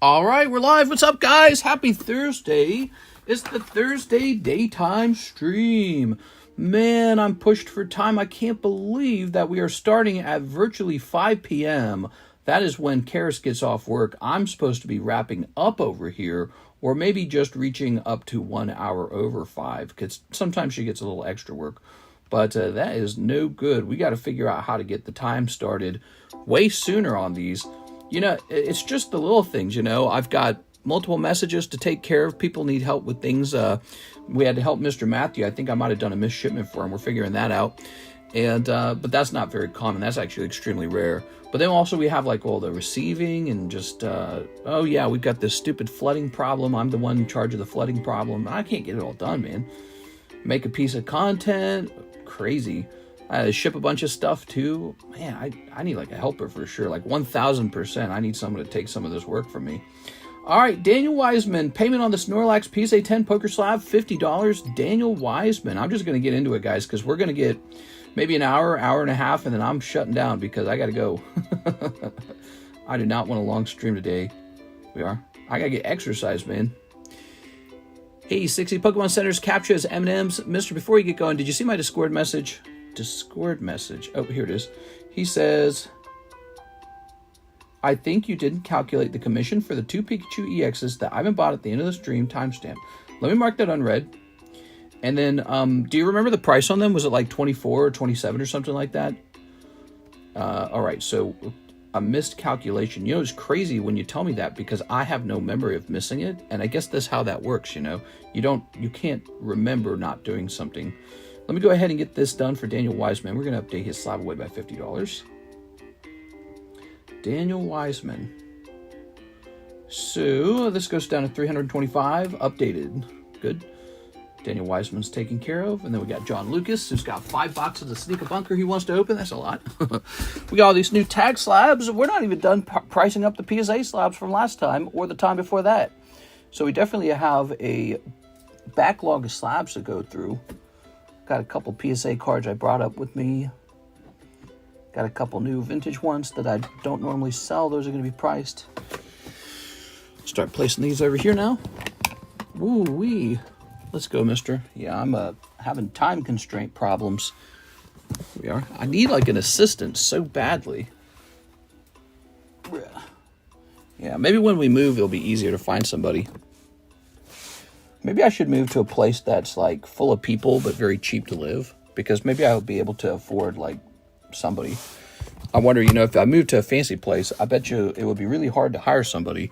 All right, we're live. What's up, guys? Happy Thursday. It's the Thursday daytime stream. Man, I'm pushed for time. I can't believe that we are starting at virtually 5 p.m. That is when Karis gets off work. I'm supposed to be wrapping up over here, or maybe just reaching up to 1 hour over 5, because sometimes she gets a little extra work. But that is no good. We got to figure out how to get the time started way sooner on these. You know, it's just the little things, you know. I've got multiple messages to take care of. People need help with things. We had to help Mr. Matthew. I think I might have done a missed shipment for him. We're figuring that out. And but that's not very common. That's actually extremely rare. But then also we have like all the receiving and just, oh yeah, we've got this stupid flooding problem. I'm the one in charge of the flooding problem. I can't get it all done, man. Make a piece of content. Crazy. I had to ship a bunch of stuff too. Man, I need like a helper for sure. Like 1,000%. I need someone to take some of this work from me. All right, Daniel Wiseman. Payment on the Snorlax PSA 10 poker slab, $50. Daniel Wiseman. I'm just going to get into it, guys, because we're going to get maybe an hour, hour and a half, and then I'm shutting down because I got to go. I do not want a long stream today. We are. I got to get exercise, man. Hey, 60 Pokemon Centers capture as M&Ms. Mister, before you get going, did you see my Discord message? Discord message. Oh, here it is. He says, I think you didn't calculate the commission for the 2 Pikachu EXs that Ivan bought at the end of the stream timestamp. Let me mark that unread. And then, do you remember the price on them? Was it like 24 or 27 or something like that? All right, so a missed calculation. You know, it's crazy when you tell me that because I have no memory of missing it. And I guess that's how that works, you know. You can't remember not doing something. Let me go ahead and get this done for Daniel Wiseman. We're going to update his slab away by $50. Daniel Wiseman. So this goes down to 325. Updated. Good. Daniel Wiseman's taken care of. And then we got John Lucas, who's got 5 boxes of Sneaker Bunker he wants to open. That's a lot. We got all these new tag slabs. We're not even done pricing up the PSA slabs from last time or the time before that. So we definitely have a backlog of slabs to go through. Got a couple PSA cards I brought up with me. Got a couple new vintage ones that I don't normally sell. Those are going to be priced. Start placing these over here now. Woo-wee. Let's go, mister. Yeah, I'm having time constraint problems. We are. I need like an assistant so badly. Yeah, maybe when we move, it'll be easier to find somebody. Maybe I should move to a place that's like full of people but very cheap to live, because maybe I'll be able to afford like somebody. I wonder, you know, if I move to a fancy place, I bet you it would be really hard to hire somebody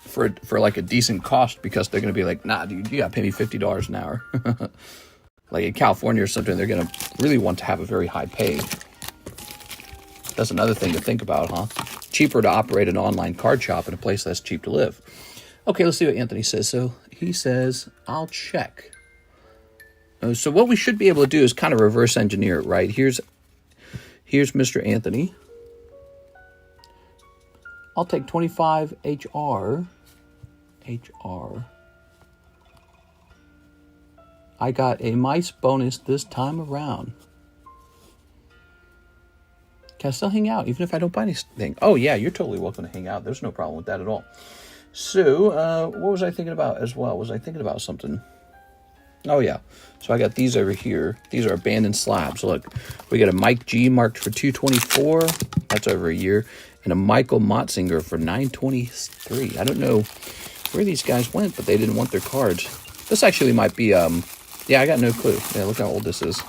for like a decent cost, because they're going to be like, nah, dude, you got to pay me $50 an hour. Like in California or something, they're going to really want to have a very high pay. That's another thing to think about, huh? Cheaper to operate an online card shop in a place that's cheap to live. Okay, let's see what Anthony says. So he says, I'll check. So what we should be able to do is kind of reverse engineer it, right? Here's Mr. Anthony. I'll take 25 HR. I got a mice bonus this time around. Can I still hang out even if I don't buy anything? Oh, yeah, you're totally welcome to hang out. There's no problem with that at all. So, what was I thinking about as well? Was I thinking about something? Oh, yeah. So I got these over here. These are abandoned slabs. Look, we got a Mike G marked for $224. That's over a year. And a Michael Motzinger for $923. I don't know where these guys went, but they didn't want their cards. This actually might be, yeah, I got no clue. Yeah, look how old this is.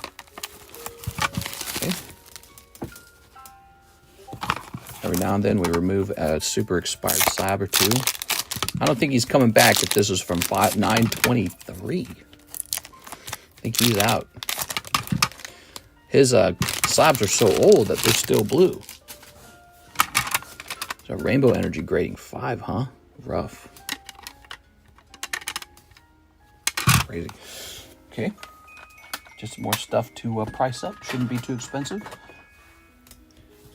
Okay. Every now and then we remove a super expired slab or two. I don't think he's coming back if this is from 923. I think he's out. His slabs are so old that they're still blue. So Rainbow Energy grading 5, huh? Rough. Crazy. Okay. Just some more stuff to price up. Shouldn't be too expensive.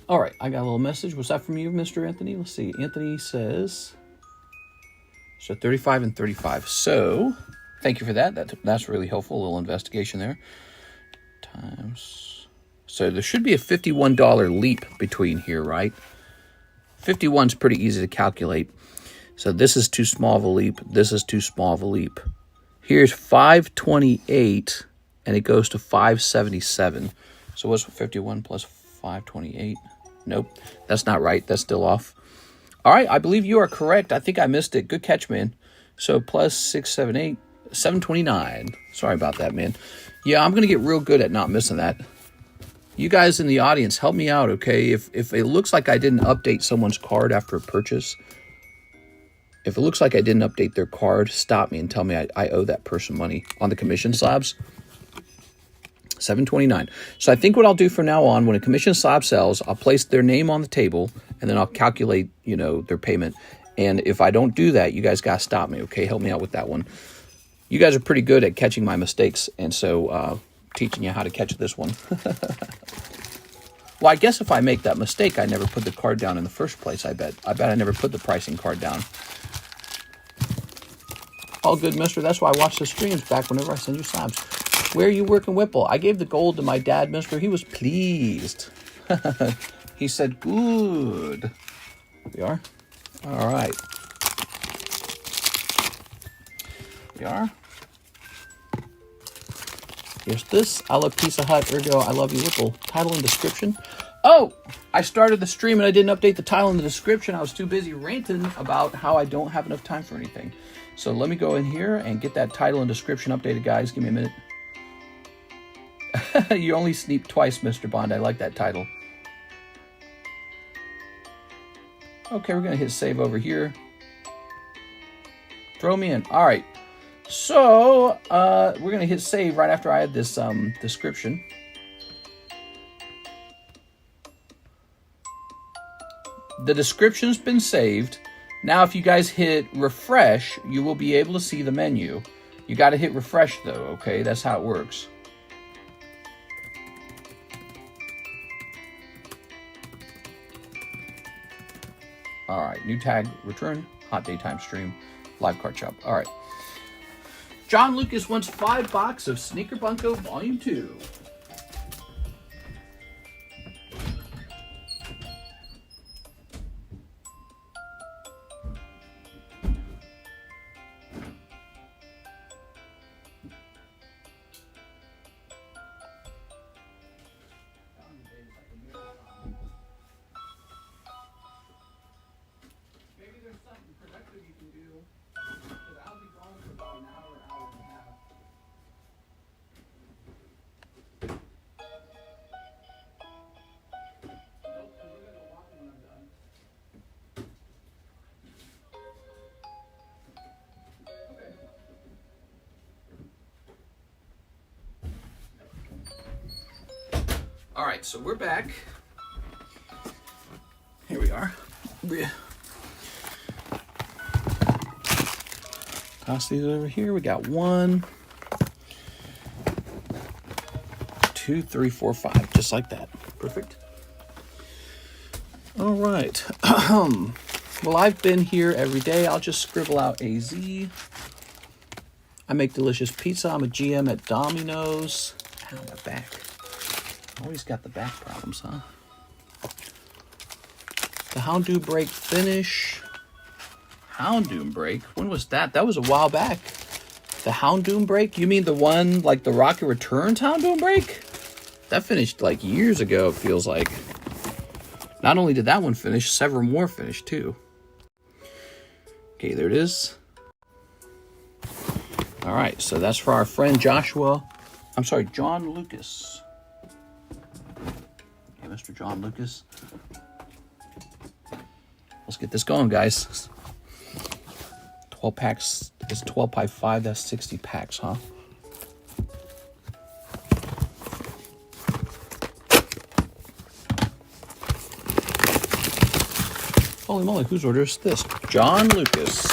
All right, I got a little message. Was that from you, Mr. Anthony? Let's see. Anthony says, so 35 and 35. So, thank you for that. That's really helpful. A little investigation there. Times. So there should be a $51 leap between here, right? 51's pretty easy to calculate. So this is too small of a leap. This is too small of a leap. Here's 528, and it goes to 577. So what's 51 plus 528? Nope, that's not right. That's still off. All right, I believe you are correct. I think I missed it. Good catch, man. So plus 678, 729. Sorry about that, man. Yeah, I'm going to get real good at not missing that. You guys in the audience, help me out, okay? If it looks like I didn't update someone's card after a purchase, if it looks like I didn't update their card, stop me and tell me I owe that person money on the commission slabs. 729. So I think what I'll do from now on, when a commission slab sells, I'll place their name on the table, and then I'll calculate, you know, their payment. And if I don't do that, you guys got to stop me, okay? Help me out with that one. You guys are pretty good at catching my mistakes, and so teaching you how to catch this one. Well, I guess if I make that mistake, I never put the card down in the first place, I bet. I bet I never put the pricing card down. All good, mister. That's why I watch the streams back whenever I send you slabs. Where are you working, Whipple? I gave the gold to my dad, mister. He was pleased. He said, good. Here we are. All right. Here we are. Here's this. I love Pizza Hut. Ergo, I love you, Whipple. Title and description. Oh, I started the stream and I didn't update the title and the description. I was too busy ranting about how I don't have enough time for anything. So let me go in here and get that title and description updated, guys. Give me a minute. You only sneak twice, Mr. Bond. I like that title. Okay, we're going to hit save over here. Throw me in. All right. So we're going to hit save right after I had this description. The description's been saved. Now, if you guys hit refresh, you will be able to see the menu. You got to hit refresh, though, okay? That's how it works. All right, new tag, return, hot daytime stream, live card shop. All right. John Lucas wants 5 boxes of Sneaker Bunko Volume 2. All right, so we're back. Here we are. Toss these over here. We got 1, 2, 3, 4, 5, just like that. Perfect. All right. Well, I've been here every day. I'll just scribble out AZ. I make delicious pizza. I'm a GM at Domino's. Ow, my back. Always got the back problems, huh? The Houndoom break finish. Houndoom break? When was that? That was a while back. The Houndoom break? You mean the one like the Rocket Returns Houndoom break? That finished like years ago, it feels like. Not only did that one finish, several more finished too. Okay, there it is. All right, so that's for our friend John Lucas. Mr. John Lucas. Let's get this going, guys. 12 packs. It's 12 by 5. That's 60 packs, huh? Holy moly, whose order is this? John Lucas.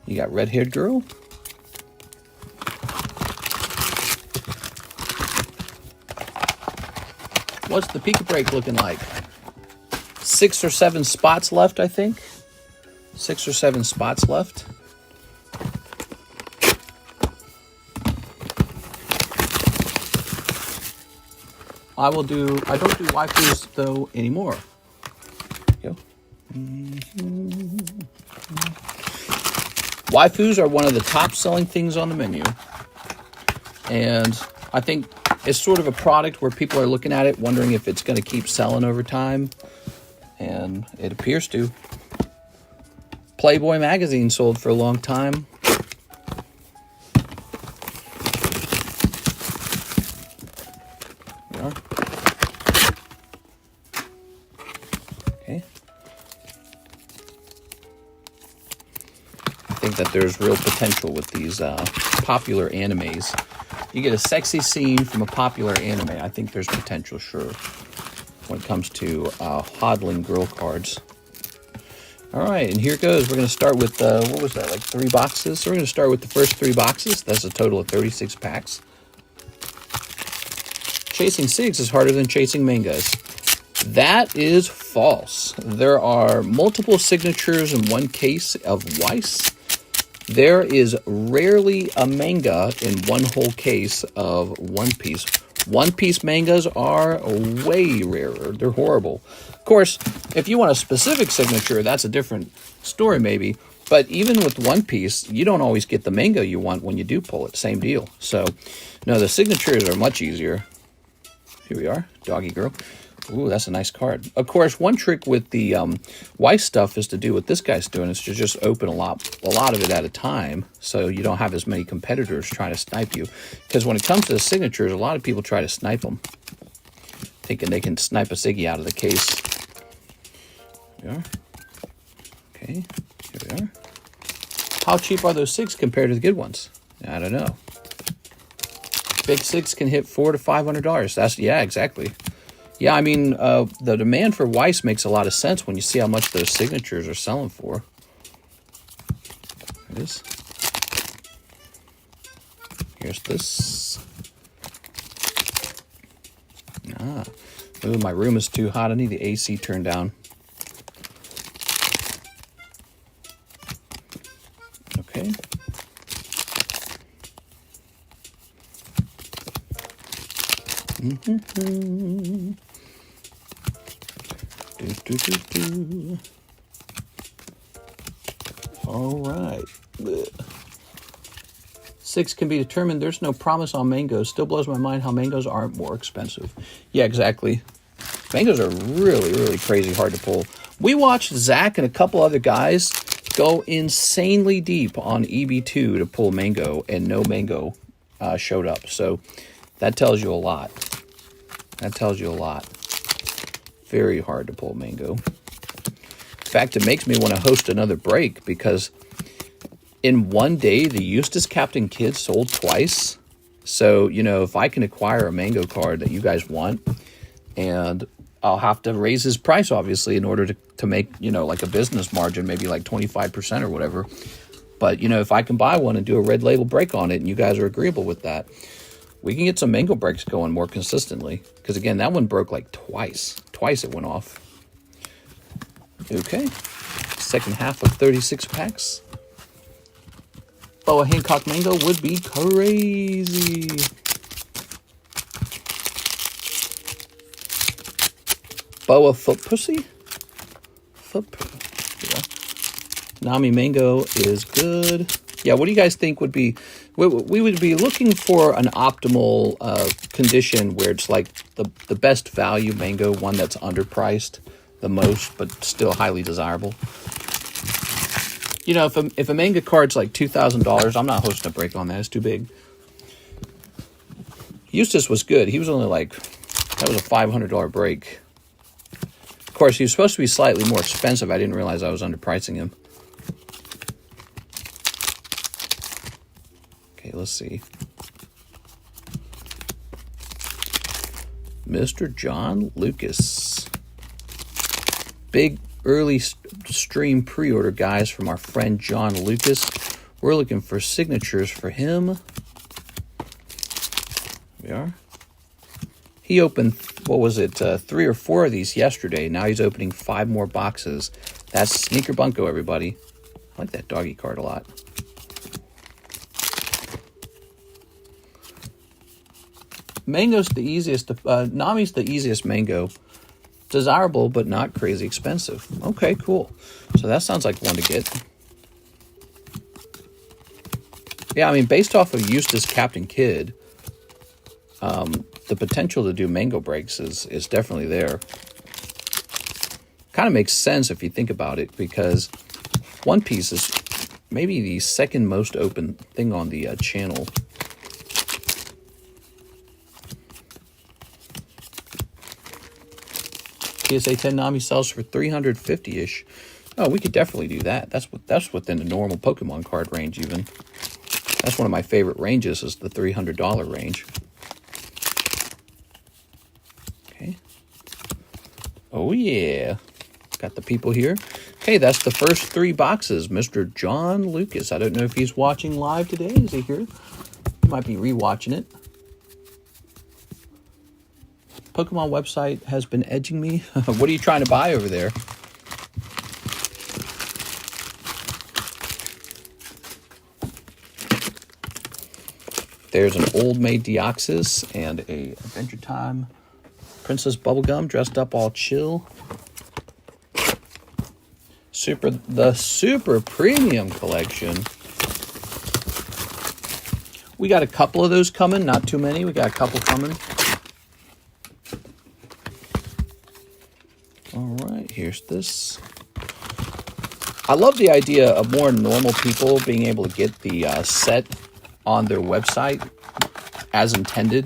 You got red-haired girl? What's the peak break looking like? 6 or 7 spots left, I think. 6 or 7 spots left. I don't do waifus though anymore. Go. Waifus are one of the top selling things on the menu. And I think it's sort of a product where people are looking at it, wondering if it's going to keep selling over time. And it appears to. Playboy magazine sold for a long time. There we are. Okay. I think that there's real potential with these popular animes. You get a sexy scene from a popular anime. I think there's potential, sure, when it comes to hodling girl cards. All right, and here it goes. We're going to start with, what was that, like 3 boxes? So we're going to start with the first 3 boxes. That's a total of 36 packs. Chasing SIGs is harder than chasing mangas. That is false. There are multiple signatures in one case of Weiss. There is rarely a manga in one whole case of One Piece. One Piece mangas are way rarer. They're horrible. Of course, if you want a specific signature, that's a different story maybe. But even with One Piece, you don't always get the manga you want when you do pull it. Same deal. So, no, the signatures are much easier. Here we are, Doggy Girl. Ooh, that's a nice card. Of course, one trick with the Weiss stuff is to do what this guy's doing. Is to just open a lot of it at a time, so you don't have as many competitors trying to snipe you. Because when it comes to the signatures, a lot of people try to snipe them, thinking they can snipe a Siggy out of the case. Here we are. Okay, here we are. How cheap are those 6 compared to the good ones? I don't know. Big 6 can hit $400 to $500. That's, yeah, exactly. Yeah, I mean, the demand for Weiss makes a lot of sense when you see how much those signatures are selling for. There it is. Here's this. Ah. Ooh, my room is too hot. I need the AC turned down. Okay. Mm-hmm. All right. Blech. 6 can be determined. There's no promise on mangoes. Still blows my mind how mangoes aren't more expensive. Yeah, exactly. Mangoes are really, really crazy hard to pull. We watched Zach and a couple other guys go insanely deep on EB2 to pull mango, and no mango showed up. So that tells you a lot. That tells you a lot. Very hard to pull mango. In fact, it makes me want to host another break because in one day, the Eustace Captain Kid sold twice. So, you know, if I can acquire a mango card that you guys want, and I'll have to raise his price, obviously, in order to make, you know, like a business margin, maybe like 25% or whatever. But, you know, if I can buy one and do a red label break on it and you guys are agreeable with that, we can get some mango breaks going more consistently. Because, again, that one broke like twice. Twice it went off. Okay. Second half of 36 packs. Boa Hancock mango would be crazy. Boa foot pussy? Yeah. Nami mango is good. Yeah, what do you guys think would be... We would be looking for an optimal condition where it's like the best value mango, one that's underpriced the most, but still highly desirable. You know, if a manga card's like $2,000, I'm not hosting a break on that. It's too big. Eustace was good. He was only like, that was a $500 break. Of course, he was supposed to be slightly more expensive. I didn't realize I was underpricing him. Okay, let's see. Mr. John Lucas. Big early stream pre-order, guys, from our friend John Lucas. We're looking for signatures for him. Here we are. He opened, what was it, 3 or 4 of these yesterday. Now he's opening 5 more boxes. That's Sneaker Bunko, everybody. I like that doggy card a lot. Mango's the easiest. Nami's the easiest mango. Desirable, but not crazy expensive. Okay, cool. So that sounds like one to get. Yeah, I mean, based off of Eustace Captain Kidd, the potential to do mango breaks is definitely there. Kind of makes sense if you think about it, because One Piece is maybe the second most open thing on the channel. PSA 10 Nami sells for $350-ish. Oh, we could definitely do that. That's within the normal Pokemon card range even. That's one of my favorite ranges, is the $300 range. Okay. Oh yeah. Got the people here. Okay, that's the first 3 boxes. Mr. John Lucas. I don't know if he's watching live today. Is he here? He might be rewatching it. Pokemon website has been edging me. What are you trying to buy over there? There's an Old Maid Deoxys and a Adventure Time Princess Bubblegum dressed up all chill. The Super Premium Collection. We got a couple of those coming, not too many. We got a couple coming. All right, here's this. I love the idea of more normal people being able to get the set on their website as intended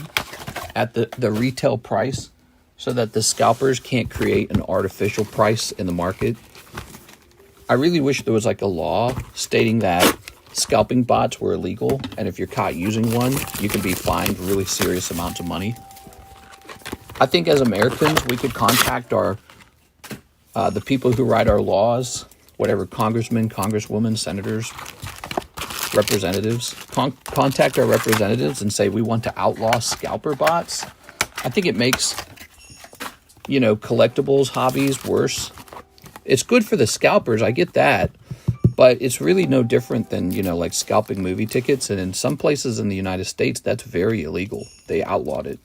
at the retail price, so that the scalpers can't create an artificial price in the market. I really wish there was like a law stating that scalping bots were illegal, and if you're caught using one, you can be fined really serious amounts of money. I think as Americans, we could contact our the people who write our laws, whatever, congressmen, congresswomen, senators, representatives, contact our representatives and say we want to outlaw scalper bots. I think it makes, collectibles hobbies worse. It's good for the scalpers, I get that, but it's really no different than, like scalping movie tickets. And in some places in the United States, that's very illegal. They outlawed it.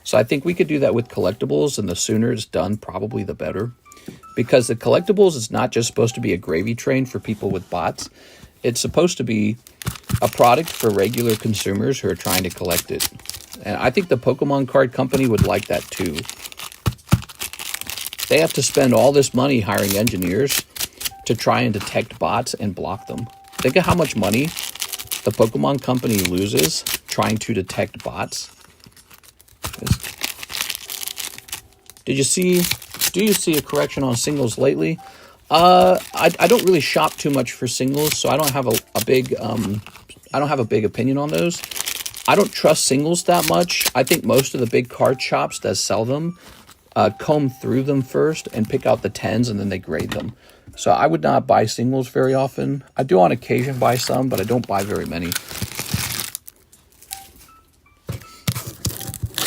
So I think we could do that with collectibles, and the sooner it's done, probably the better. Because the collectibles is not just supposed to be a gravy train for people with bots. It's supposed to be a product for regular consumers who are trying to collect it. And I think the Pokemon card company would like that too. They have to spend all this money hiring engineers to try and detect bots and block them. Think of how much money the Pokemon company loses trying to detect bots. Do you see a correction on singles lately? I don't really shop too much for singles, so I don't have a big opinion on those. I don't trust singles that much. I think most of the big card shops that sell them comb through them first and pick out the 10s, and then they grade them. So I would not buy singles very often. I do on occasion buy some, but I don't buy very many.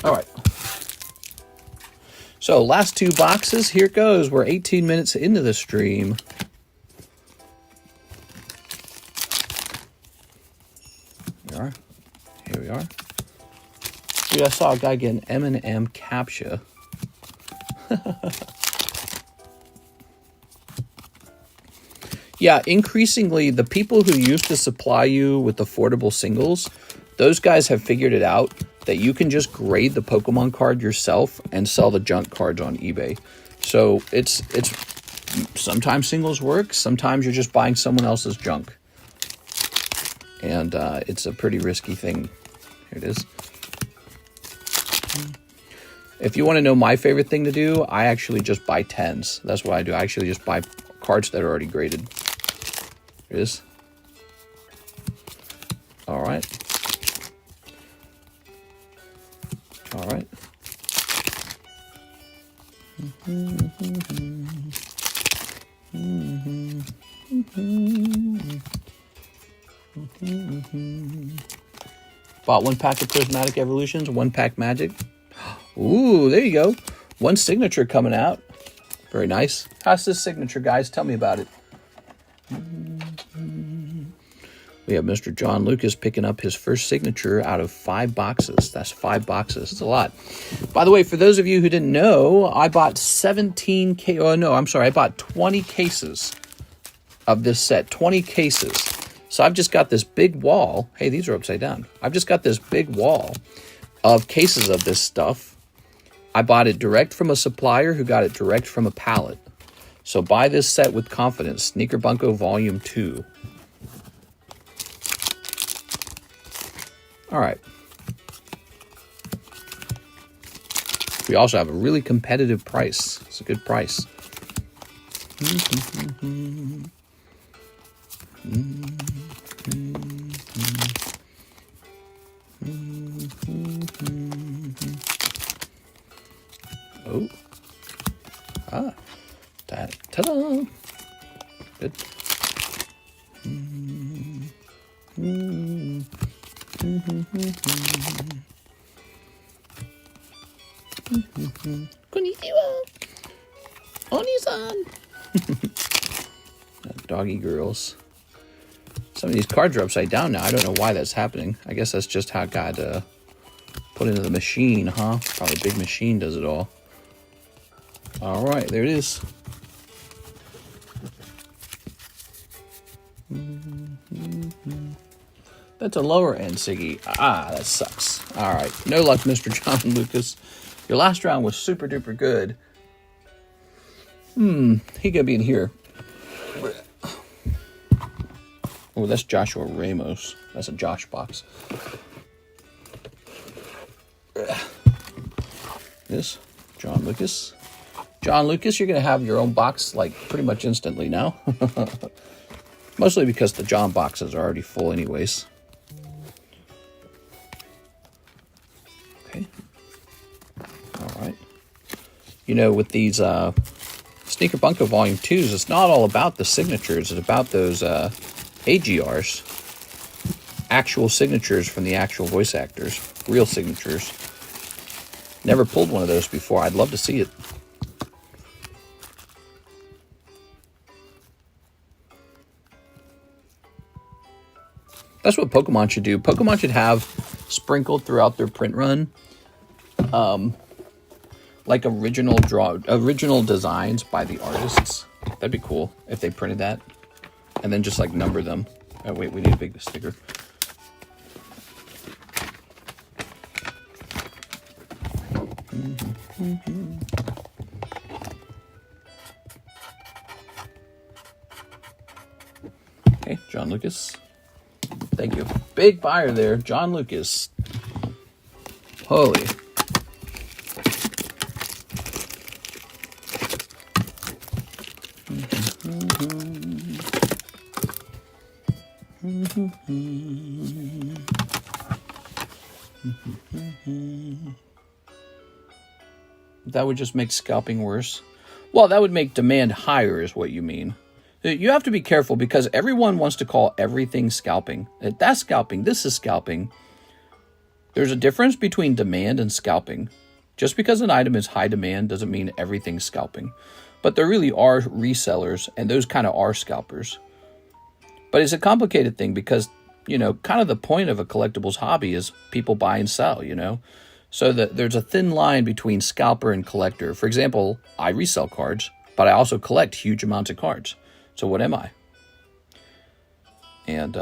All right. So last 2 boxes, here it goes. We're 18 minutes into the stream. Here we are. Dude, I saw a guy get an M&M captcha. Yeah, increasingly, the people who used to supply you with affordable singles, those guys have figured it out that you can just grade the Pokemon card yourself and sell the junk cards on eBay. So it's sometimes singles work, sometimes you're just buying someone else's junk. And it's a pretty risky thing. Here it is. If you want to know my favorite thing to do, I actually just buy 10s. That's what I do. I actually just buy cards that are already graded. Here it is. All right. All right. Bought 1 pack of Prismatic Evolutions, 1 pack Magic. Ooh, there you go. 1 signature coming out. Very nice. How's this signature, guys? Tell me about it. We We have Mr. John Lucas picking up his first signature out of 5 boxes. That's 5 boxes. It's a lot. By the way, for those of you who didn't know, I bought I bought 20 cases of this set. 20 cases. So I've just got this big wall. Hey, these are upside down. I've just got this big wall of cases of this stuff. I bought it direct from a supplier who got it direct from a pallet. So buy this set with confidence. Sneaker Bunko Volume 2. All right. We also have a really competitive price. It's a good price. Oh. Ah. Ta-da. Good. Konnichiwa. Oni-san. Doggy girls. Some of these cards are upside down now. I don't know why that's happening. I guess that's just how it got put into the machine, huh? Probably a big machine does it all. All right, there it is. That's a lower end Siggy. Ah, that sucks. All right, no luck, Mr. John Lucas. Your last round was super duper good. He could be in here. Oh, that's Joshua Ramos. That's a Josh box. This, John Lucas. John Lucas, you're going to have your own box like pretty much instantly now. Mostly because the John boxes are already full anyways. Okay. All right. You know, with these Sneaker Bunko Volume 2s, it's not all about the signatures. It's about those AGRs. Actual signatures from the actual voice actors. Real signatures. Never pulled one of those before. I'd love to see it. That's what Pokemon should do. Pokemon should have sprinkled throughout their print run, like original designs by the artists. That'd be cool if they printed that, and then just like number them. Oh wait, we need a big sticker. Okay, John Lucas. Thank you. Big buyer there, John Lucas. Holy. That would just make scalping worse. Well, that would make demand higher is what you mean. You have to be careful because everyone wants to call everything scalping. That's scalping. This is scalping. There's a difference between demand and scalping. Just because an item is high demand doesn't mean everything's scalping. But there really are resellers, and those kind of are scalpers. But it's a complicated thing because, you know, kind of the point of a collectibles hobby is people buy and sell, you know. So there's a thin line between scalper and collector. For example, I resell cards, but I also collect huge amounts of cards. So what am I? And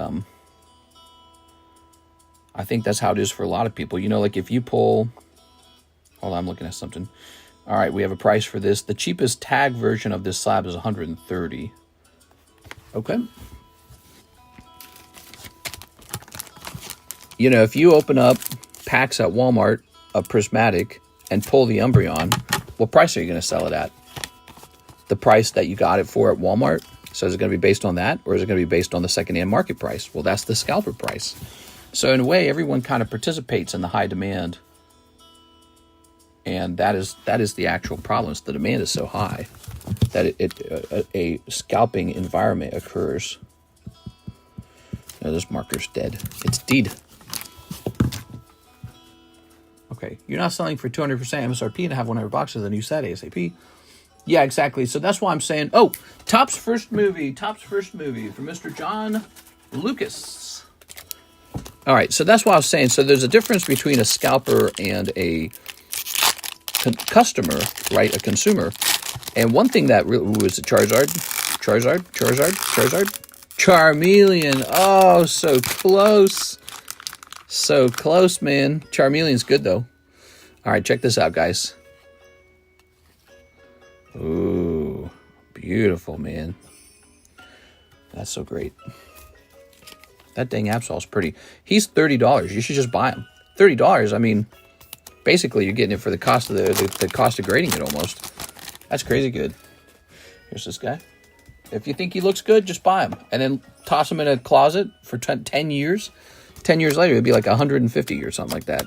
I think that's how it is for a lot of people. You know, like if you pull... Hold on, I'm looking at something. All right, we have a price for this. The cheapest tag version of this slab is $130. Okay. You know, if you open up packs at Walmart of Prismatic and pull the Umbreon, what price are you going to sell it at? The price that you got it for at Walmart? So is it going to be based on that, or is it going to be based on the secondhand market price? Well, that's the scalper price. So in a way, everyone kind of participates in the high demand. And that is the actual problem. The demand is so high that a scalping environment occurs. No, this marker's dead. It's dead. Okay, you're not selling for 200% MSRP and have 100 boxes of the new set ASAP. Yeah, exactly. So that's why I'm saying, oh, Topps first movie for Mr. John Lucas. All right, so that's what I was saying. So there's a difference between a scalper and a customer, right? A consumer. And one thing that really was a Charmeleon. Oh, so close. So close, man. Charmeleon's good, though. All right, check this out, guys. Ooh, beautiful, man. That's so great. That dang Absol's pretty. He's $30. You should just buy him. $30. I mean, basically, you're getting it for the cost of the cost of grading it almost. That's crazy good. Here's this guy. If you think he looks good, just buy him and then toss him in a closet for 10 years. 10 years later, it'd be like 150 or something like that.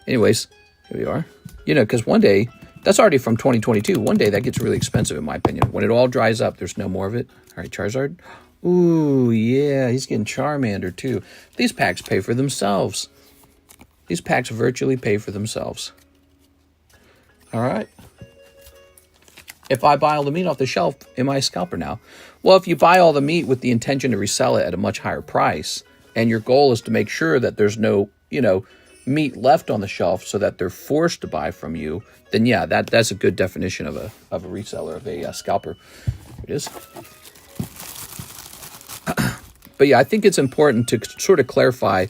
Anyways, here we are. You know, because one day, that's already from 2022. One day, that gets really expensive, in my opinion. When it all dries up, there's no more of it. All right, Charizard. Ooh, yeah, he's getting Charmander, too. These packs pay for themselves. These packs virtually pay for themselves. All right. If I buy all the meat off the shelf, am I a scalper now? Well, if you buy all the meat with the intention to resell it at a much higher price, and your goal is to make sure that there's no, meat left on the shelf so that they're forced to buy from you, then yeah, that's a good definition of a reseller, of a scalper. Here it is. But yeah, I think it's important to sort of clarify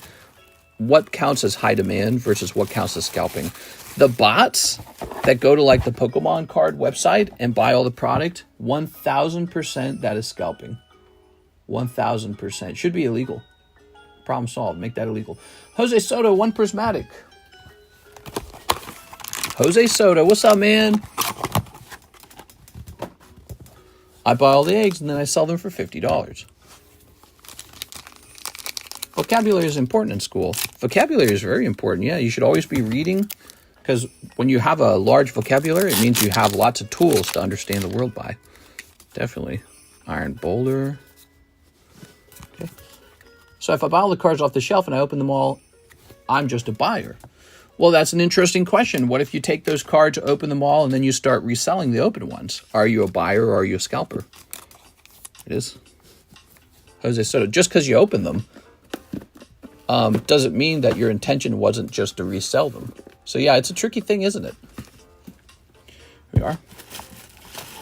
what counts as high demand versus what counts as scalping. The bots that go to like the Pokemon card website and buy all the product, 1,000% that is scalping. 1,000%. Should be illegal. Problem solved. Make that illegal. Jose Soto, One Prismatic. Jose Soto, what's up, man? I buy all the eggs and then I sell them for $50. Vocabulary is important in school. Vocabulary is very important. Yeah, you should always be reading, because when you have a large vocabulary, it means you have lots of tools to understand the world by. Definitely. Iron Boulder. Okay. So if I buy all the cards off the shelf and I open them all, I'm just a buyer. Well, that's an interesting question. What if you take those cards, open them all, and then you start reselling the open ones? Are you a buyer or are you a scalper? It is. Jose Soto, just because you open them, doesn't mean that your intention wasn't just to resell them. So yeah, it's a tricky thing, isn't it? Here we are.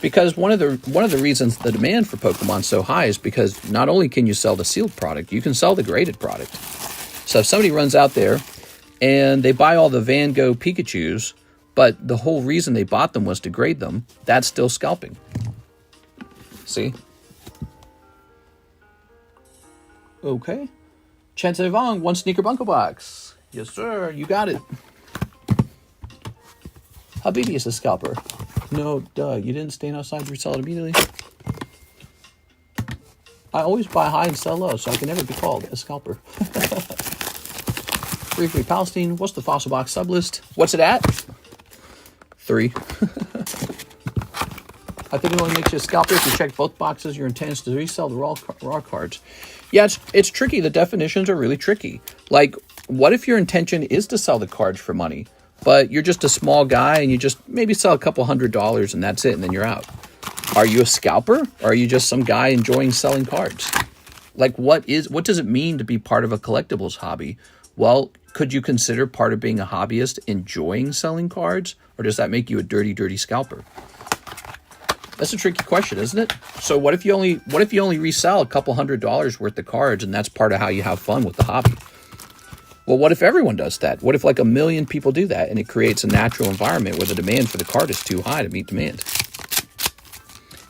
Because one of the reasons the demand for Pokemon is so high is because not only can you sell the sealed product, you can sell the graded product. So if somebody runs out there and they buy all the Van Gogh Pikachus, but the whole reason they bought them was to grade them, that's still scalping. See? Okay. Chance Vong, one sneaker bunko box. Yes, sir. You got it. Habibi is a scalper. No, duh. You didn't stand outside to resell it immediately. I always buy high and sell low, so I can never be called a scalper. Briefly, Palestine. What's the fossil box sublist? What's it at? 3. I think it only makes you a scalper if you check both boxes. Your intent is to resell the raw cards. Yeah, it's tricky. The definitions are really tricky. Like, what if your intention is to sell the cards for money, but you're just a small guy and you just maybe sell a couple $100 and that's it, and then you're out? Are you a scalper, or are you just some guy enjoying selling cards? Like, what does it mean to be part of a collectibles hobby? Well, could you consider part of being a hobbyist enjoying selling cards, or does that make you a dirty, dirty scalper? That's a tricky question, isn't it? So what if you only resell a couple $100 worth of cards, and that's part of how you have fun with the hobby? Well, what if everyone does that? What if like 1 million people do that, and it creates a natural environment where the demand for the card is too high to meet demand?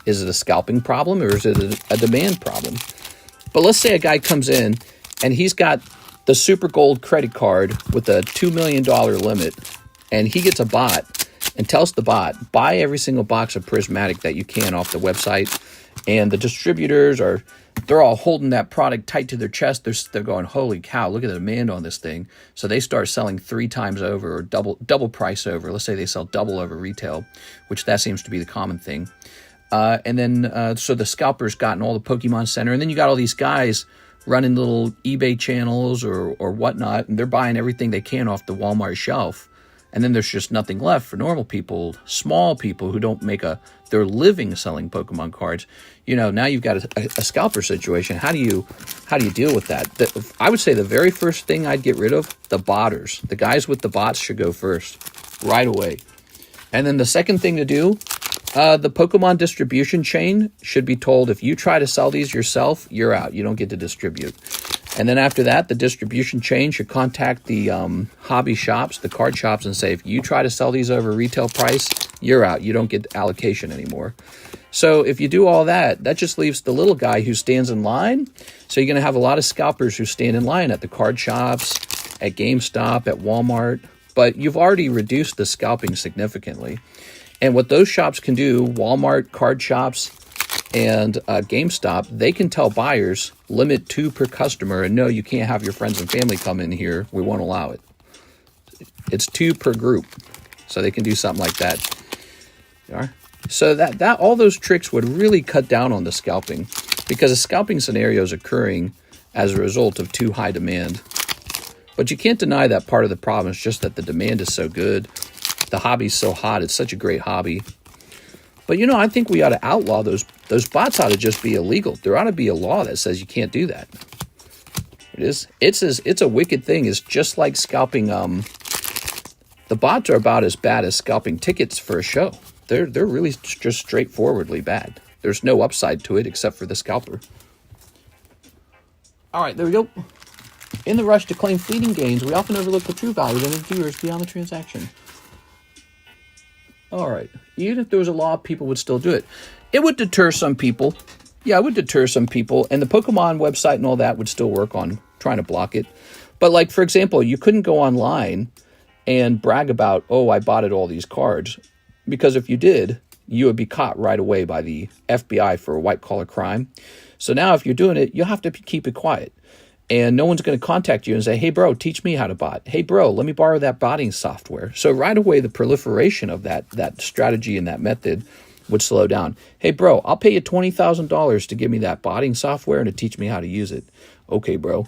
Is it a scalping problem, or is it a demand problem? But let's say a guy comes in and he's got the Super Gold credit card with a $2 million limit, and he gets a bot and tells the bot, buy every single box of Prismatic that you can off the website. And the distributors they're all holding that product tight to their chest. They're going, holy cow, look at the demand on this thing. So they start selling 3 times over, or double price over. Let's say they sell double over retail, which that seems to be the common thing. And then, so the scalper's gotten all the Pokemon Center, and then you got all these guys running little eBay channels or whatnot, and they're buying everything they can off the Walmart shelf. And then there's just nothing left for normal people, small people who don't make their living selling Pokemon cards. Now you've got a scalper situation. How do you deal with that? I would say the very first thing I'd get rid of, the botters. The guys with the bots should go first, right away. And then the second thing to do, the Pokemon distribution chain should be told, if you try to sell these yourself, you're out. You don't get to distribute. And then after that, the distribution chain should contact the hobby shops, the card shops, and say, if you try to sell these over retail price, you're out. You don't get allocation anymore. So if you do all that, that just leaves the little guy who stands in line. So you're going to have a lot of scalpers who stand in line at the card shops, at GameStop, at Walmart. But you've already reduced the scalping significantly. And what those shops can do, Walmart, card shops, and GameStop, they can tell buyers, limit 2 per customer, and no, you can't have your friends and family come in here. We won't allow it. It's 2 per group. So they can do something like that. So that all those tricks would really cut down on the scalping, because a scalping scenario is occurring as a result of too high demand. But you can't deny that part of the problem is just that the demand is so good. The hobby's so hot. It's such a great hobby. But, I think we ought to outlaw those bots. Ought to just be illegal. There ought to be a law that says you can't do that. It's a wicked thing. It's just like scalping. The bots are about as bad as scalping tickets for a show. They're really just straightforwardly bad. There's no upside to it except for the scalper. All right, there we go. In the rush to claim fleeting gains, we often overlook the true value of the viewers beyond the transaction. All right. Even if there was a law, people would still do it. It would deter some people. Yeah, it would deter some people. And the Pokemon website and all that would still work on trying to block it. But like, for example, you couldn't go online and brag about, oh, I bought all these cards. Because if you did, you would be caught right away by the FBI for a white-collar crime. So now if you're doing it, you'll have to keep it quiet. And no one's going to contact you and say, hey, bro, teach me how to bot. Hey, bro, let me borrow that botting software. So right away, the proliferation of that strategy and that method would slow down. Hey, bro, I'll pay you $20,000 to give me that botting software and to teach me how to use it. Okay, bro.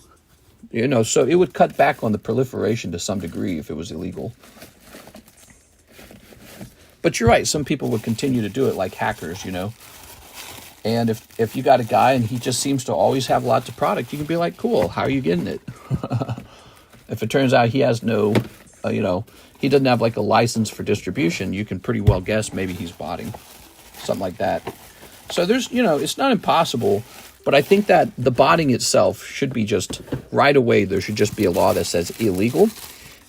So it would cut back on the proliferation to some degree if it was illegal. But you're right. Some people would continue to do it like hackers, And if you got a guy and he just seems to always have lots of product, you can be like, cool, how are you getting it? If it turns out he has no, he doesn't have like a license for distribution, you can pretty well guess maybe he's botting, something like that. So there's, it's not impossible, but I think that the botting itself should be just right away. There should just be a law that says illegal.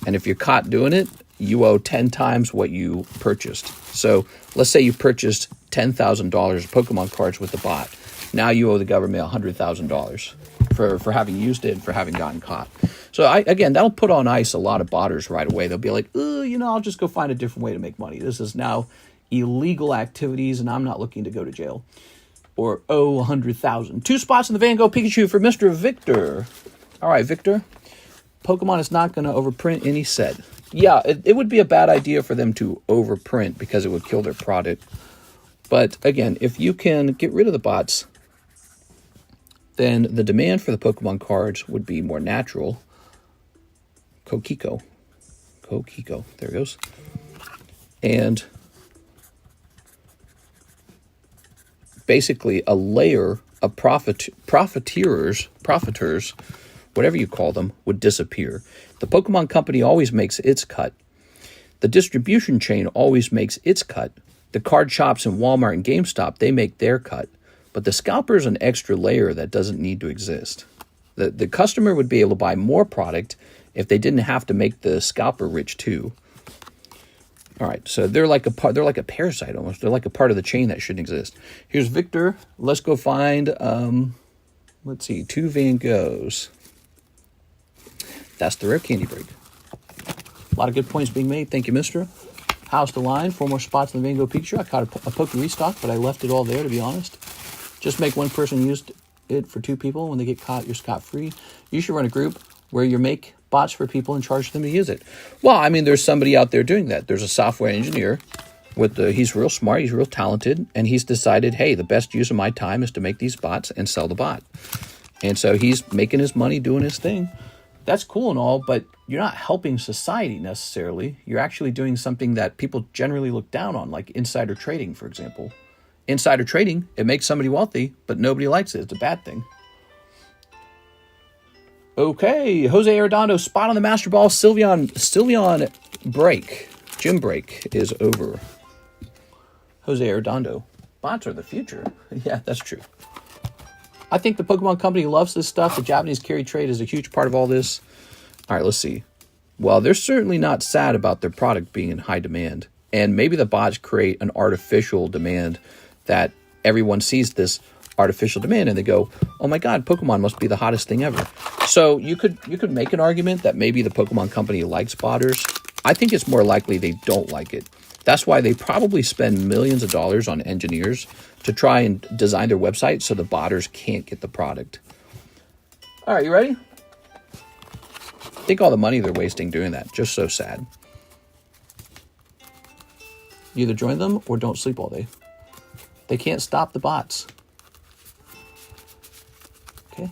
And if you're caught doing it, you owe 10 times what you purchased. So let's say you purchased $10,000 of Pokemon cards with the bot. Now you owe the government $100,000 for having used it and for having gotten caught. So again, that'll put on ice a lot of botters right away. They'll be like, I'll just go find a different way to make money. This is now illegal activities and I'm not looking to go to jail. Or owe 100,000. 2 spots in the Van Gogh Pikachu for Mr. Victor. All right, Victor. Pokemon is not going to overprint any set. Yeah, it would be a bad idea for them to overprint because it would kill their product. But again, if you can get rid of the bots, then the demand for the Pokemon cards would be more natural. Kokiko, there it goes. And basically a layer of profiteers, whatever you call them, would disappear. The Pokemon company always makes its cut. The distribution chain always makes its cut. The card shops in Walmart and GameStop, they make their cut. But the scalper is an extra layer that doesn't need to exist. The customer would be able to buy more product if they didn't have to make the scalper rich too. All right, so they're like a parasite almost. They're like a part of the chain that shouldn't exist. Here's Victor. Let's go find, 2 Van Goghs. That's the rare candy break. A lot of good points being made. Thank you, mister. House the line. 4 more spots in the Van Gogh Pikachu. I caught a poke restock, but I left it all there, to be honest. Just make one person use it for 2 people. When they get caught, you're scot-free. You should run a group where you make bots for people and charge them to use it. Well, I mean, there's somebody out there doing that. There's a software engineer. He's real smart. He's real talented. And he's decided, hey, the best use of my time is to make these bots and sell the bot. And so he's making his money doing his thing. that's cool and all, but you're not helping society necessarily. You're actually doing something that people generally look down on, like insider trading, for example. Insider trading, it makes somebody wealthy, but nobody likes it. It's a bad thing. Okay, Jose Arredondo, spot on the Master Ball. Sylveon break, gym break is over. Jose Arredondo, bots are the future. Yeah, that's true. I think the Pokemon Company loves this stuff. The Japanese carry trade is a huge part of all this. All right, let's see. Well, they're certainly not sad about their product being in high demand. And maybe the bots create an artificial demand that everyone sees this artificial demand and they go, oh my God, Pokemon must be the hottest thing ever. So you could make an argument that maybe the Pokemon Company likes botters. I think it's more likely they don't like it. That's why they probably spend millions of dollars on engineers to try and design their website so the botters can't get the product. All right, you ready? Think all the money they're wasting doing that. Just so sad. You either join them or don't sleep all day. They can't stop the bots. Okay.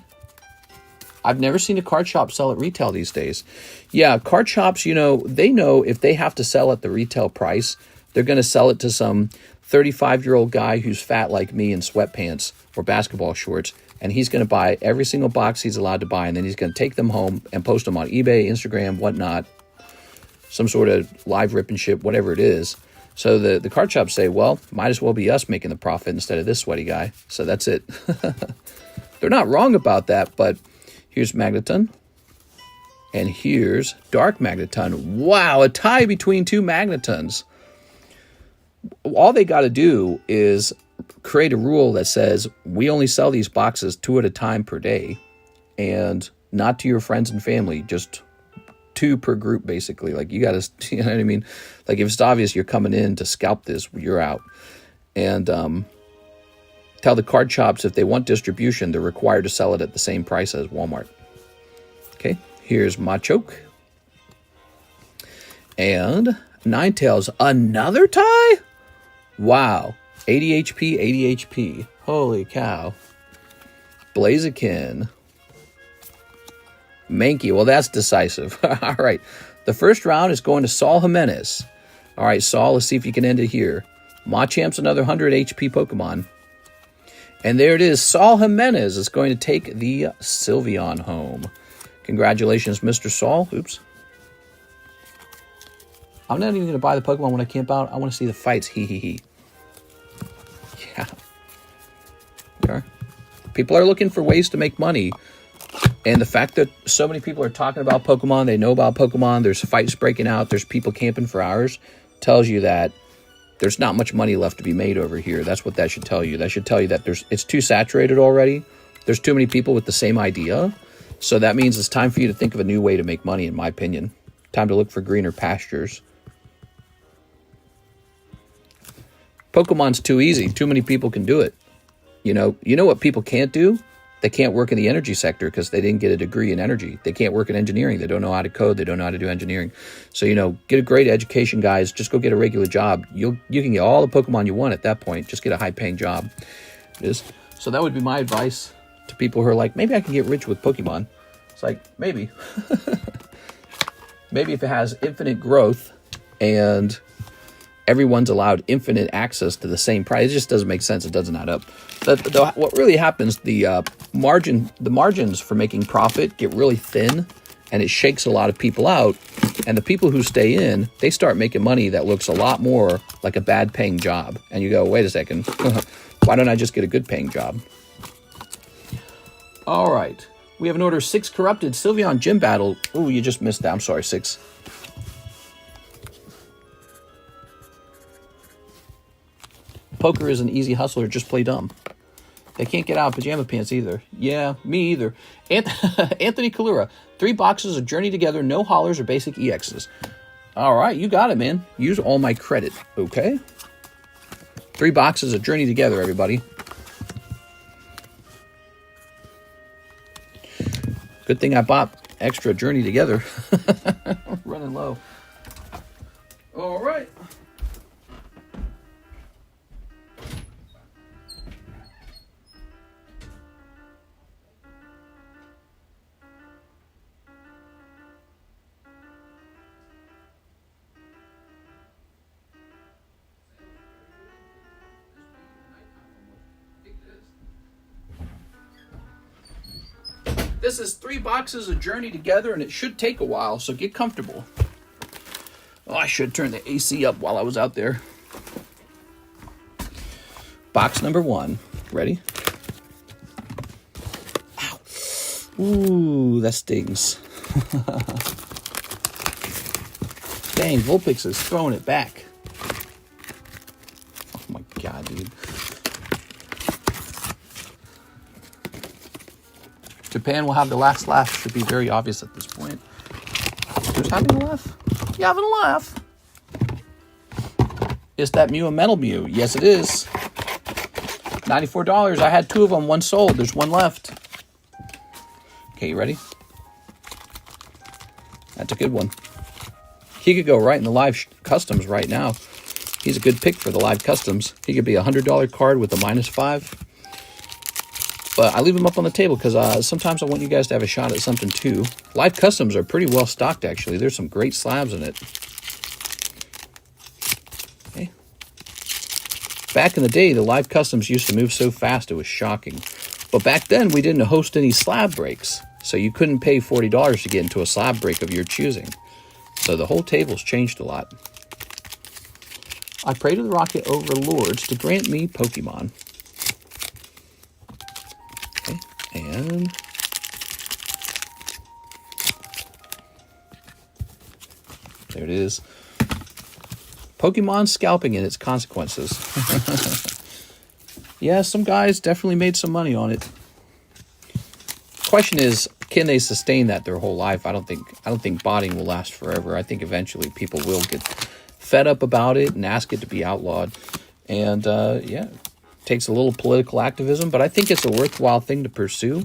I've never seen a card shop sell at retail these days. Yeah, card shops, you know, they know if they have to sell at the retail price, they're going to sell it to some 35-year-old guy who's fat like me in sweatpants or basketball shorts, and he's going to buy every single box he's allowed to buy, and then he's going to take them home and post them on eBay, Instagram, whatnot, some sort of live rip and ship, whatever it is. So the card shops say, well, might as well be us making the profit instead of this sweaty guy. So that's it. They're not wrong about that, but here's Magneton. And here's Dark Magneton. Wow, a tie between two Magnetons. All they got to do is create a rule that says we only sell these boxes 2 at a time per day, and not to your friends and family, just 2 per group, basically. Like, you got to, you know what I mean? Like, if it's obvious you're coming in to scalp this, you're out. And tell the card shops if they want distribution, they're required to sell it at the same price as Walmart. Okay, here's Machoke. And Ninetales, another tie? Wow, 80 HP, 80 HP. Holy cow. Blaziken. Mankey, well, that's decisive. All right, the first round is going to Saul Jimenez. All right, Saul, let's see if you can end it here. Machamp's another 100 HP Pokemon. And there it is. Saul Jimenez is going to take the Sylveon home. Congratulations, Mr. Saul. Oops. I'm not even going to buy the Pokemon when I camp out. I want to see the fights. Hee hee hee. Yeah. Okay. People are looking for ways to make money. And the fact that so many people are talking about Pokemon, they know about Pokemon, there's fights breaking out, there's people camping for hours, tells you that there's not much money left to be made over here. That's what that should tell you. That should tell you that it's too saturated already. There's too many people with the same idea. So that means it's time for you to think of a new way to make money, in my opinion. Time to look for greener pastures. Pokemon's too easy. Too many people can do it. You know what people can't do? They can't work in the energy sector because they didn't get a degree in energy. They can't work in engineering. They don't know how to code. They don't know how to do engineering. So, get a great education, guys. Just go get a regular job. You can get all the Pokemon you want at that point. Just get a high-paying job. So that would be my advice to people who are like, maybe I can get rich with Pokemon. It's like, maybe. Maybe if it has infinite growth and everyone's allowed infinite access to the same price. It just doesn't make sense. It doesn't add up. What really happens, the margins for making profit get really thin, and it shakes a lot of people out. And the people who stay in, they start making money that looks a lot more like a bad paying job. And you go, wait a second, why don't I just get a good paying job? All right. We have an order 6 Corrupted Sylveon Gym Battle. Oh, you just missed that. I'm sorry, 6. Poker is an easy hustler. Just play dumb. They can't get out of pajama pants either. Yeah, me either. Anthony Kalura. 3 boxes of Journey Together. No hollers or basic EXs. All right, you got it, man. Use all my credit. Okay. 3 boxes of Journey Together, everybody. Good thing I bought extra Journey Together. Running low. All right. This is 3 boxes of Journey Together, and it should take a while, so get comfortable. Oh, I should turn the AC up while I was out there. Box number 1. Ready? Ow. Ooh, that stings. Dang, Vulpix is throwing it back. Oh my god, dude. Japan will have the last laugh. Should be very obvious at this point. Who's having a laugh? You having a laugh? Is that Mew a Metal Mew? Yes, it is. $94. I had 2 of them. 1 sold. There's 1 left. Okay, you ready? That's a good one. He could go right in the live customs right now. He's a good pick for the live customs. He could be a $100 card with a -5. But I leave him up on the table because sometimes I want you guys to have a shot at something too. Live customs are pretty well stocked, actually. There's some great slabs in it. Okay. Back in the day, the live customs used to move so fast, it was shocking. But back then, we didn't host any slab breaks. So you couldn't pay $40 to get into a slab break of your choosing. So the whole table's changed a lot. I pray to the Rocket Overlords to grant me Pokemon. Okay, and there it is. Pokemon scalping and its consequences. Yeah, some guys definitely made some money on it. Question is, can they sustain that their whole life? I don't think botting will last forever. I think eventually people will get fed up about it and ask it to be outlawed. And yeah, it takes a little political activism, but I think it's a worthwhile thing to pursue.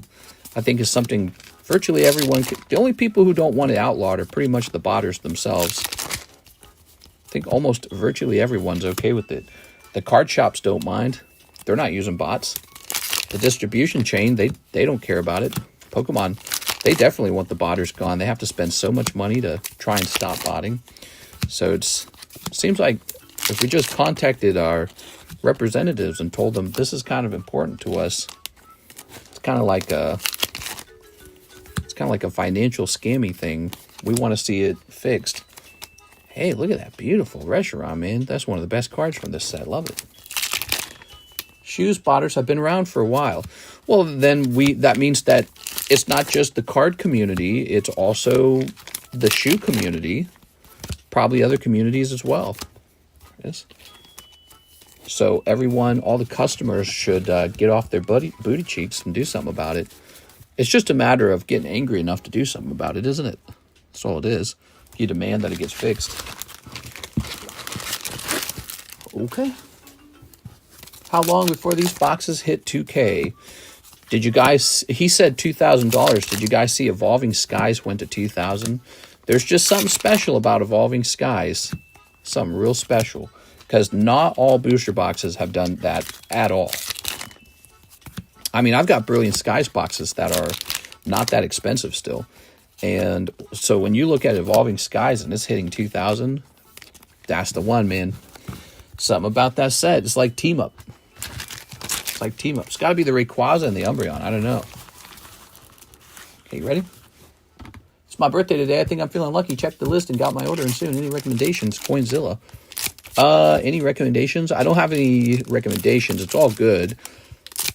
I think it's something virtually everyone can. The only people who don't want it outlawed are pretty much the botters themselves. I think almost virtually everyone's okay with it. The card shops don't mind. They're not using bots. The distribution chain, they don't care about it. Pokemon, they definitely want the botters gone. They have to spend so much money to try and stop botting. So it seems like if we just contacted our representatives and told them this is kind of important to us, it's kind of like a financial scammy thing. We want to see it fixed. Hey, look at that beautiful Reshiram, man. That's one of the best cards from this set. Love it. Shoes botters have been around for a while. Well, then that means that it's not just the card community, it's also the shoe community, probably other communities as well. Yes. So everyone, all the customers should get off their booty cheeks and do something about it. It's just a matter of getting angry enough to do something about it, isn't it? That's all it is. You demand that it gets fixed. Okay. How long before these boxes hit 2K? Did you guys, he said $2,000. Did you guys see Evolving Skies went to 2,000? There's just something special about Evolving Skies. Something real special. Because not all booster boxes have done that at all. I mean, I've got Brilliant Skies boxes that are not that expensive still. And so when you look at Evolving Skies and it's hitting 2,000, that's the one, man. Something about that set. It's like Team Up. It's like Team Up. It's got to be the Rayquaza and the Umbreon. I don't know. Okay, you ready? It's my birthday today. I think I'm feeling lucky. Checked the list and got my order in soon. Any recommendations? Coinzilla. Any recommendations? I don't have any recommendations. It's all good.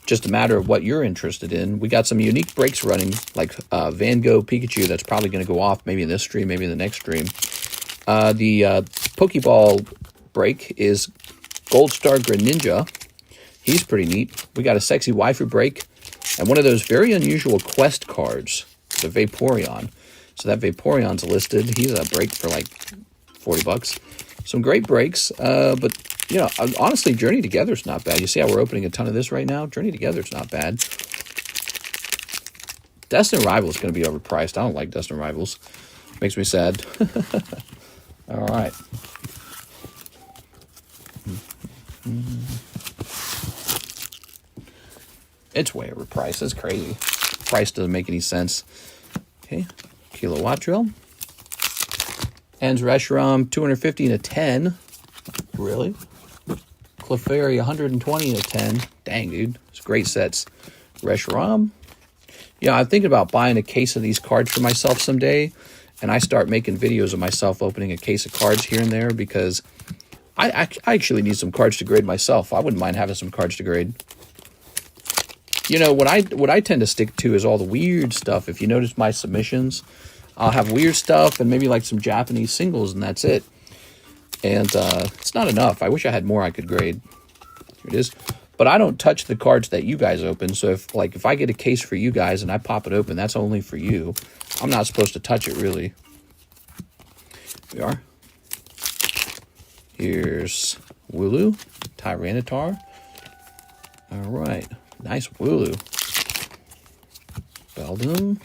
Just a matter of what you're interested in. We got some unique breaks running, like Van Gogh Pikachu. That's probably going to go off maybe in this stream, maybe in the next stream. The Pokeball break is Gold Star Greninja. He's pretty neat. We got a sexy waifu break and one of those very unusual quest cards, the Vaporeon. So that Vaporeon's listed. He's a break for like 40 bucks. Some great breaks, but you know, honestly, Journey Together is not bad. You see how we're opening a ton of this right now? Journey Together is not bad. Destined Rivals is going to be overpriced. I don't like Destined Rivals. Makes me sad. All right. It's way overpriced. It's crazy. Price doesn't make any sense. Okay. Kilowattrel. Ends Reshiram 250 and a 10. Really? Clefairy 120 and a 10. Dang, dude. It's great sets. Reshiram. Yeah, I'm thinking about buying a case of these cards for myself someday, and I start making videos of myself opening a case of cards here and there, because I actually need some cards to grade myself. I wouldn't mind having some cards to grade. You know, what I tend to stick to is all the weird stuff. If you notice my submissions, I'll have weird stuff and maybe like some Japanese singles, and that's it. And it's not enough. I wish I had more I could grade. Here it is. But I don't touch the cards that you guys open. So if I get a case for you guys and I pop it open, that's only for you. I'm not supposed to touch it, really. Here we are. Here's Wooloo, Tyranitar. All right. Nice Wooloo. Beldum.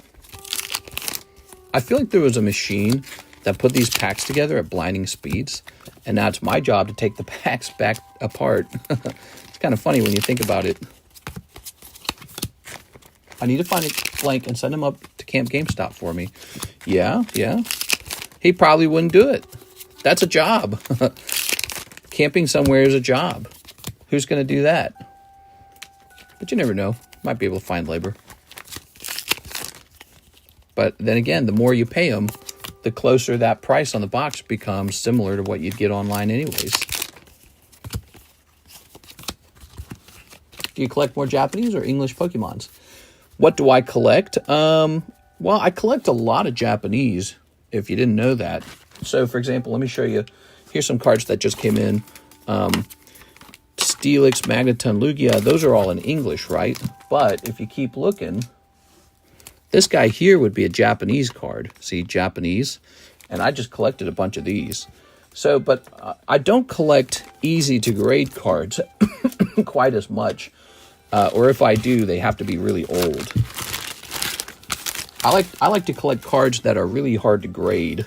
I feel like there was a machine that put these packs together at blinding speeds, and now it's my job to take the packs back apart. It's kind of funny when you think about it. I need to find a blank and send him up to Camp GameStop for me. Yeah. He probably wouldn't do it. That's a job. Camping somewhere is a job. Who's going to do that? But you never know. Might be able to find labor. But then again, the more you pay them, the closer that price on the box becomes similar to what you'd get online anyways. Do you collect more Japanese or English Pokemons? What do I collect? Well, I collect a lot of Japanese, if you didn't know that. So, for example, let me show you. Here's some cards that just came in. Steelix, Magneton, Lugia, those are all in English, right? But if you keep looking, this guy here would be a Japanese card. See, Japanese. And I just collected a bunch of these. So, but I don't collect easy to grade cards quite as much. Or if I do, they have to be really old. I like to collect cards that are really hard to grade.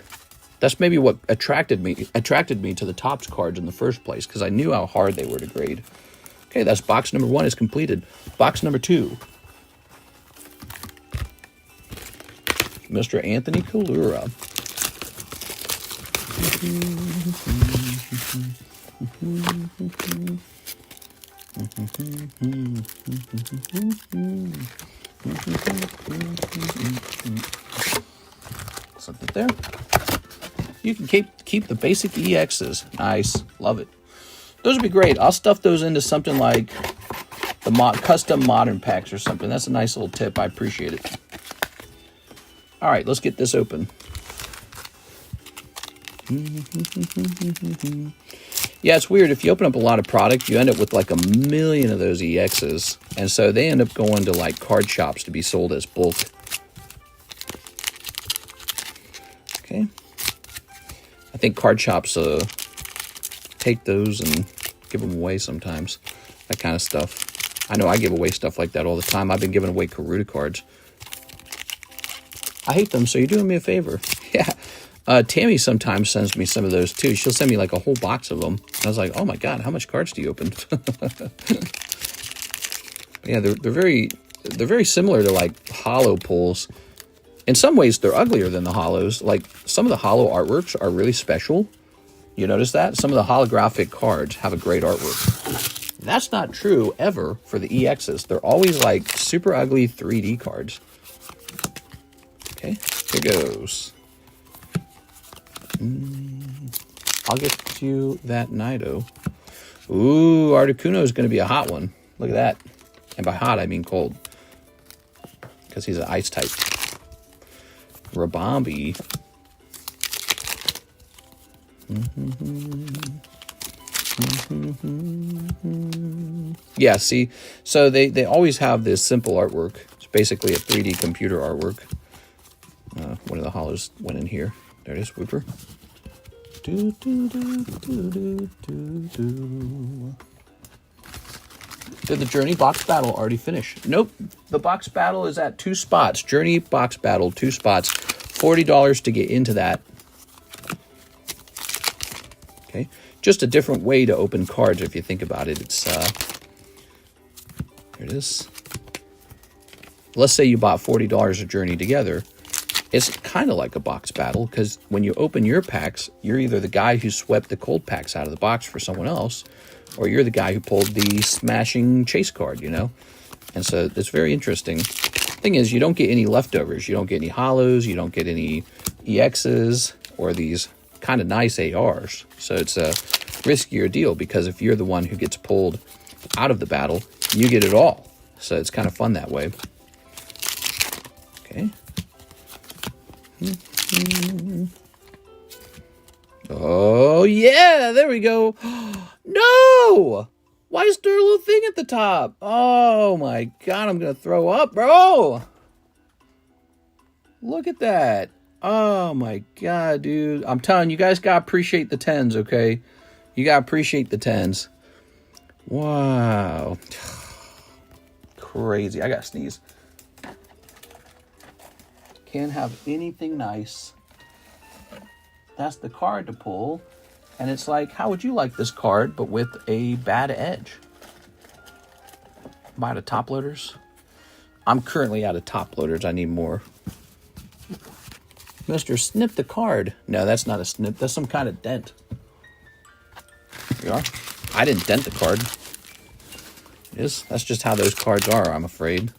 That's maybe what attracted me to the Topps cards in the first place, because I knew how hard they were to grade. Okay, that's box number 1 is completed. Box number 2. Mr. Anthony Kalura. Something there. You can keep the basic EXs. Nice. Love it. Those would be great. I'll stuff those into something like the custom modern packs or something. That's a nice little tip. I appreciate it. All right, let's get this open. Yeah, it's weird. If you open up a lot of product, you end up with like 1 million of those EXs. And so they end up going to like card shops to be sold as bulk. Okay. I think card shops take those and give them away sometimes. That kind of stuff. I know I give away stuff like that all the time. I've been giving away Karuta cards. I hate them, so you're doing me a favor. Yeah. Tammy sometimes sends me some of those too. She'll send me like a whole box of them. And I was like, oh my God, how much cards do you open? Yeah, they're very similar to like holo pulls. In some ways, they're uglier than the holos. Like some of the holo artworks are really special. You notice that? Some of the holographic cards have a great artwork. That's not true ever for the EXs. They're always like super ugly 3D cards. Okay, here goes. I'll get you that Nido. Ooh, Articuno is going to be a hot one. Look at that. And by hot, I mean cold. Because he's an ice type. Rabombi. Yeah, see, so they always have this simple artwork. It's basically a 3D computer artwork. One of the holos went in here. There it is, Whooper. Do, do, do, do, do, do, do. Did the Journey box battle already finish? Nope. The box battle is at 2 spots. Journey box battle, 2 spots. $40 to get into that. Okay. Just a different way to open cards if you think about it. It's, there it is. Let's say you bought $40 of Journey together. It's kind of like a box battle, because when you open your packs, you're either the guy who swept the cold packs out of the box for someone else, or you're the guy who pulled the smashing chase card, you know? And so it's very interesting. Thing is, you don't get any leftovers. You don't get any hollows. You don't get any EXs or these kind of nice ARs. So it's a riskier deal because if you're the one who gets pulled out of the battle, you get it all. So it's kind of fun that way. Okay. Oh, yeah, there we go. No! Why is there a little thing at the top? Oh, my God, I'm going to throw up, bro. Look at that. Oh, my God, dude. I'm telling you, you guys got to appreciate the 10s, okay? You got to appreciate the 10s. Wow. Crazy. I got to sneeze. Can't have anything nice. That's the card to pull. And it's like, how would you like this card, but with a bad edge? Am I out of top loaders? I'm currently out of top loaders. I need more. Mr. Snip the card. No, that's not a snip. That's some kind of dent. Here you are. I didn't dent the card. That's just how those cards are, I'm afraid.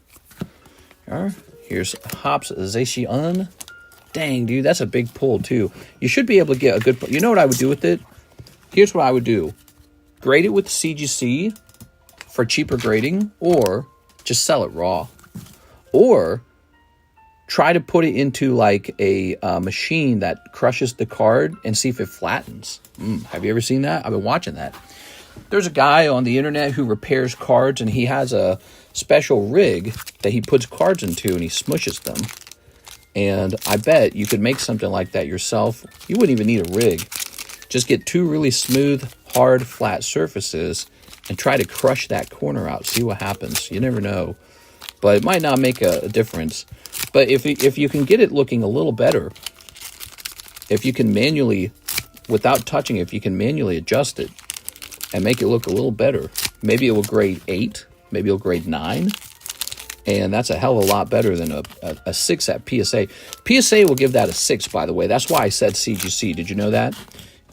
Here. Here's Hops Zacian. Dang, dude, that's a big pull, too. You should be able to get a good... You know what I would do with it? Here's what I would do. Grade it with CGC for cheaper grading, or just sell it raw. Or try to put it into, like, a machine that crushes the card and see if it flattens. Have you ever seen that? I've been watching that. There's a guy on the internet who repairs cards, and he has a special rig that he puts cards into, and he smushes them. And I bet you could make something like that yourself. You wouldn't even need a rig. Just get two really smooth, hard, flat surfaces and try to crush that corner out. See what happens. You never know. But it might not make a difference. But if you can get it looking a little better, if you can manually, without touching it, if you can manually adjust it and make it look a little better, maybe it will grade 8, maybe it'll grade 9. And that's a hell of a lot better than a 6 at PSA. PSA will give that a 6, by the way. That's why I said CGC. Did you know that?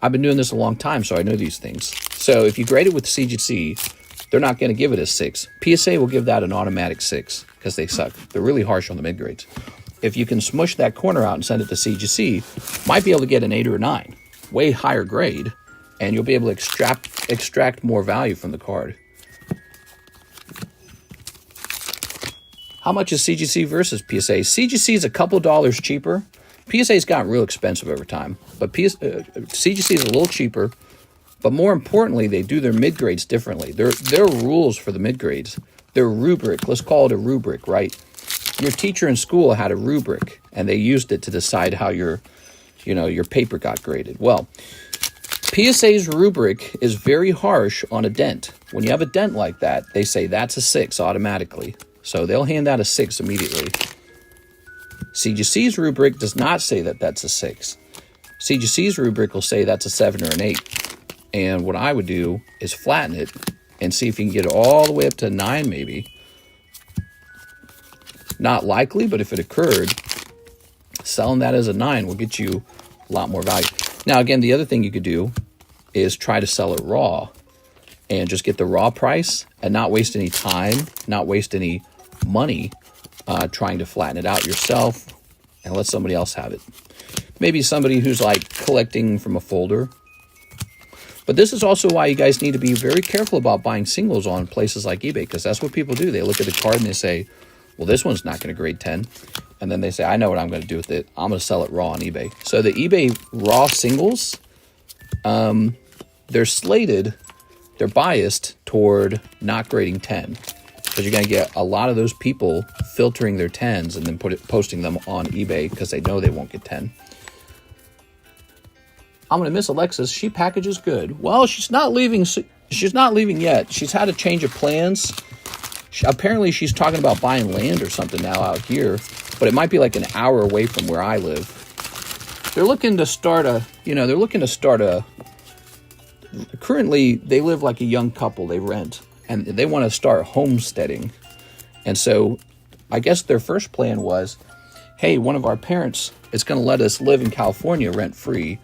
I've been doing this a long time, so I know these things. So if you grade it with CGC, they're not going to give it a 6. PSA will give that an automatic 6 because they suck. They're really harsh on the mid-grades. If you can smush that corner out and send it to CGC, might be able to get an 8 or a 9. Way higher grade, and you'll be able to extract more value from the card. How much is CGC versus PSA? CGC is a couple dollars cheaper. PSA's gotten real expensive over time. But CGC is a little cheaper. But more importantly, they do their mid-grades differently. There are rules for the mid-grades. Their rubric, let's call it a rubric, right? Your teacher in school had a rubric, and they used it to decide how your paper got graded. Well, PSA's rubric is very harsh on a dent. When you have a dent like that, they say that's a 6 automatically. So they'll hand out a 6 immediately. CGC's rubric does not say that that's a 6. CGC's rubric will say that's a 7 or an 8. And what I would do is flatten it and see if you can get it all the way up to 9 maybe. Not likely, but if it occurred, selling that as a 9 will get you a lot more value. Now, again, the other thing you could do is try to sell it raw and just get the raw price and not waste any time, not waste any money trying to flatten it out yourself and let somebody else have it. Maybe somebody who's like collecting from a folder. But this is also why you guys need to be very careful about buying singles on places like eBay, because that's what people do. They look at the card and they say, well, this one's not going to grade 10. And then they say, I know what I'm going to do with it. I'm going to sell it raw on eBay. So the eBay raw singles, they're slated, they're biased toward not grading 10. Because you're going to get a lot of those people filtering their 10s and then posting them on eBay because they know they won't get 10. I'm going to miss Alexis. She packages good. Well, she's not leaving. She's not leaving yet. She's had a change of plans. Apparently, she's talking about buying land or something now out here, but it might be like an hour away from where I live. They're looking to start currently, they live like a young couple. They rent, and they want to start homesteading. And so I guess their first plan was, hey, one of our parents is going to let us live in California rent-free.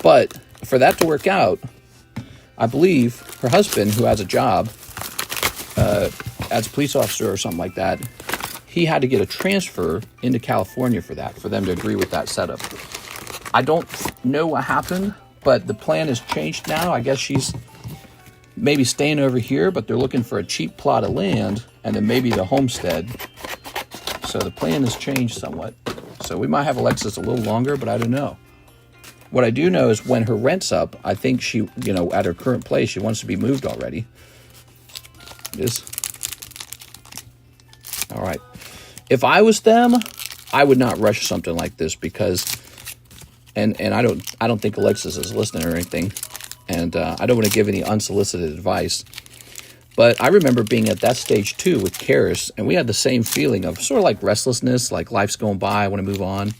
But for that to work out, I believe her husband, who has a job as a police officer or something like that, he had to get a transfer into California for that, for them to agree with that setup. I don't know what happened, but the plan has changed now. I guess she's maybe staying over here, but they're looking for a cheap plot of land and then maybe the homestead. So the plan has changed somewhat. So we might have Alexis a little longer, but I don't know. What I do know is when her rent's up, I think she, you know, at her current place, she wants to be moved already. It is. All right. If I was them, I would not rush something like this because, and I don't think Alexis is listening or anything, and I don't want to give any unsolicited advice. But I remember being at that stage too with Karis, and we had the same feeling of sort of like restlessness, like life's going by, I want to move on.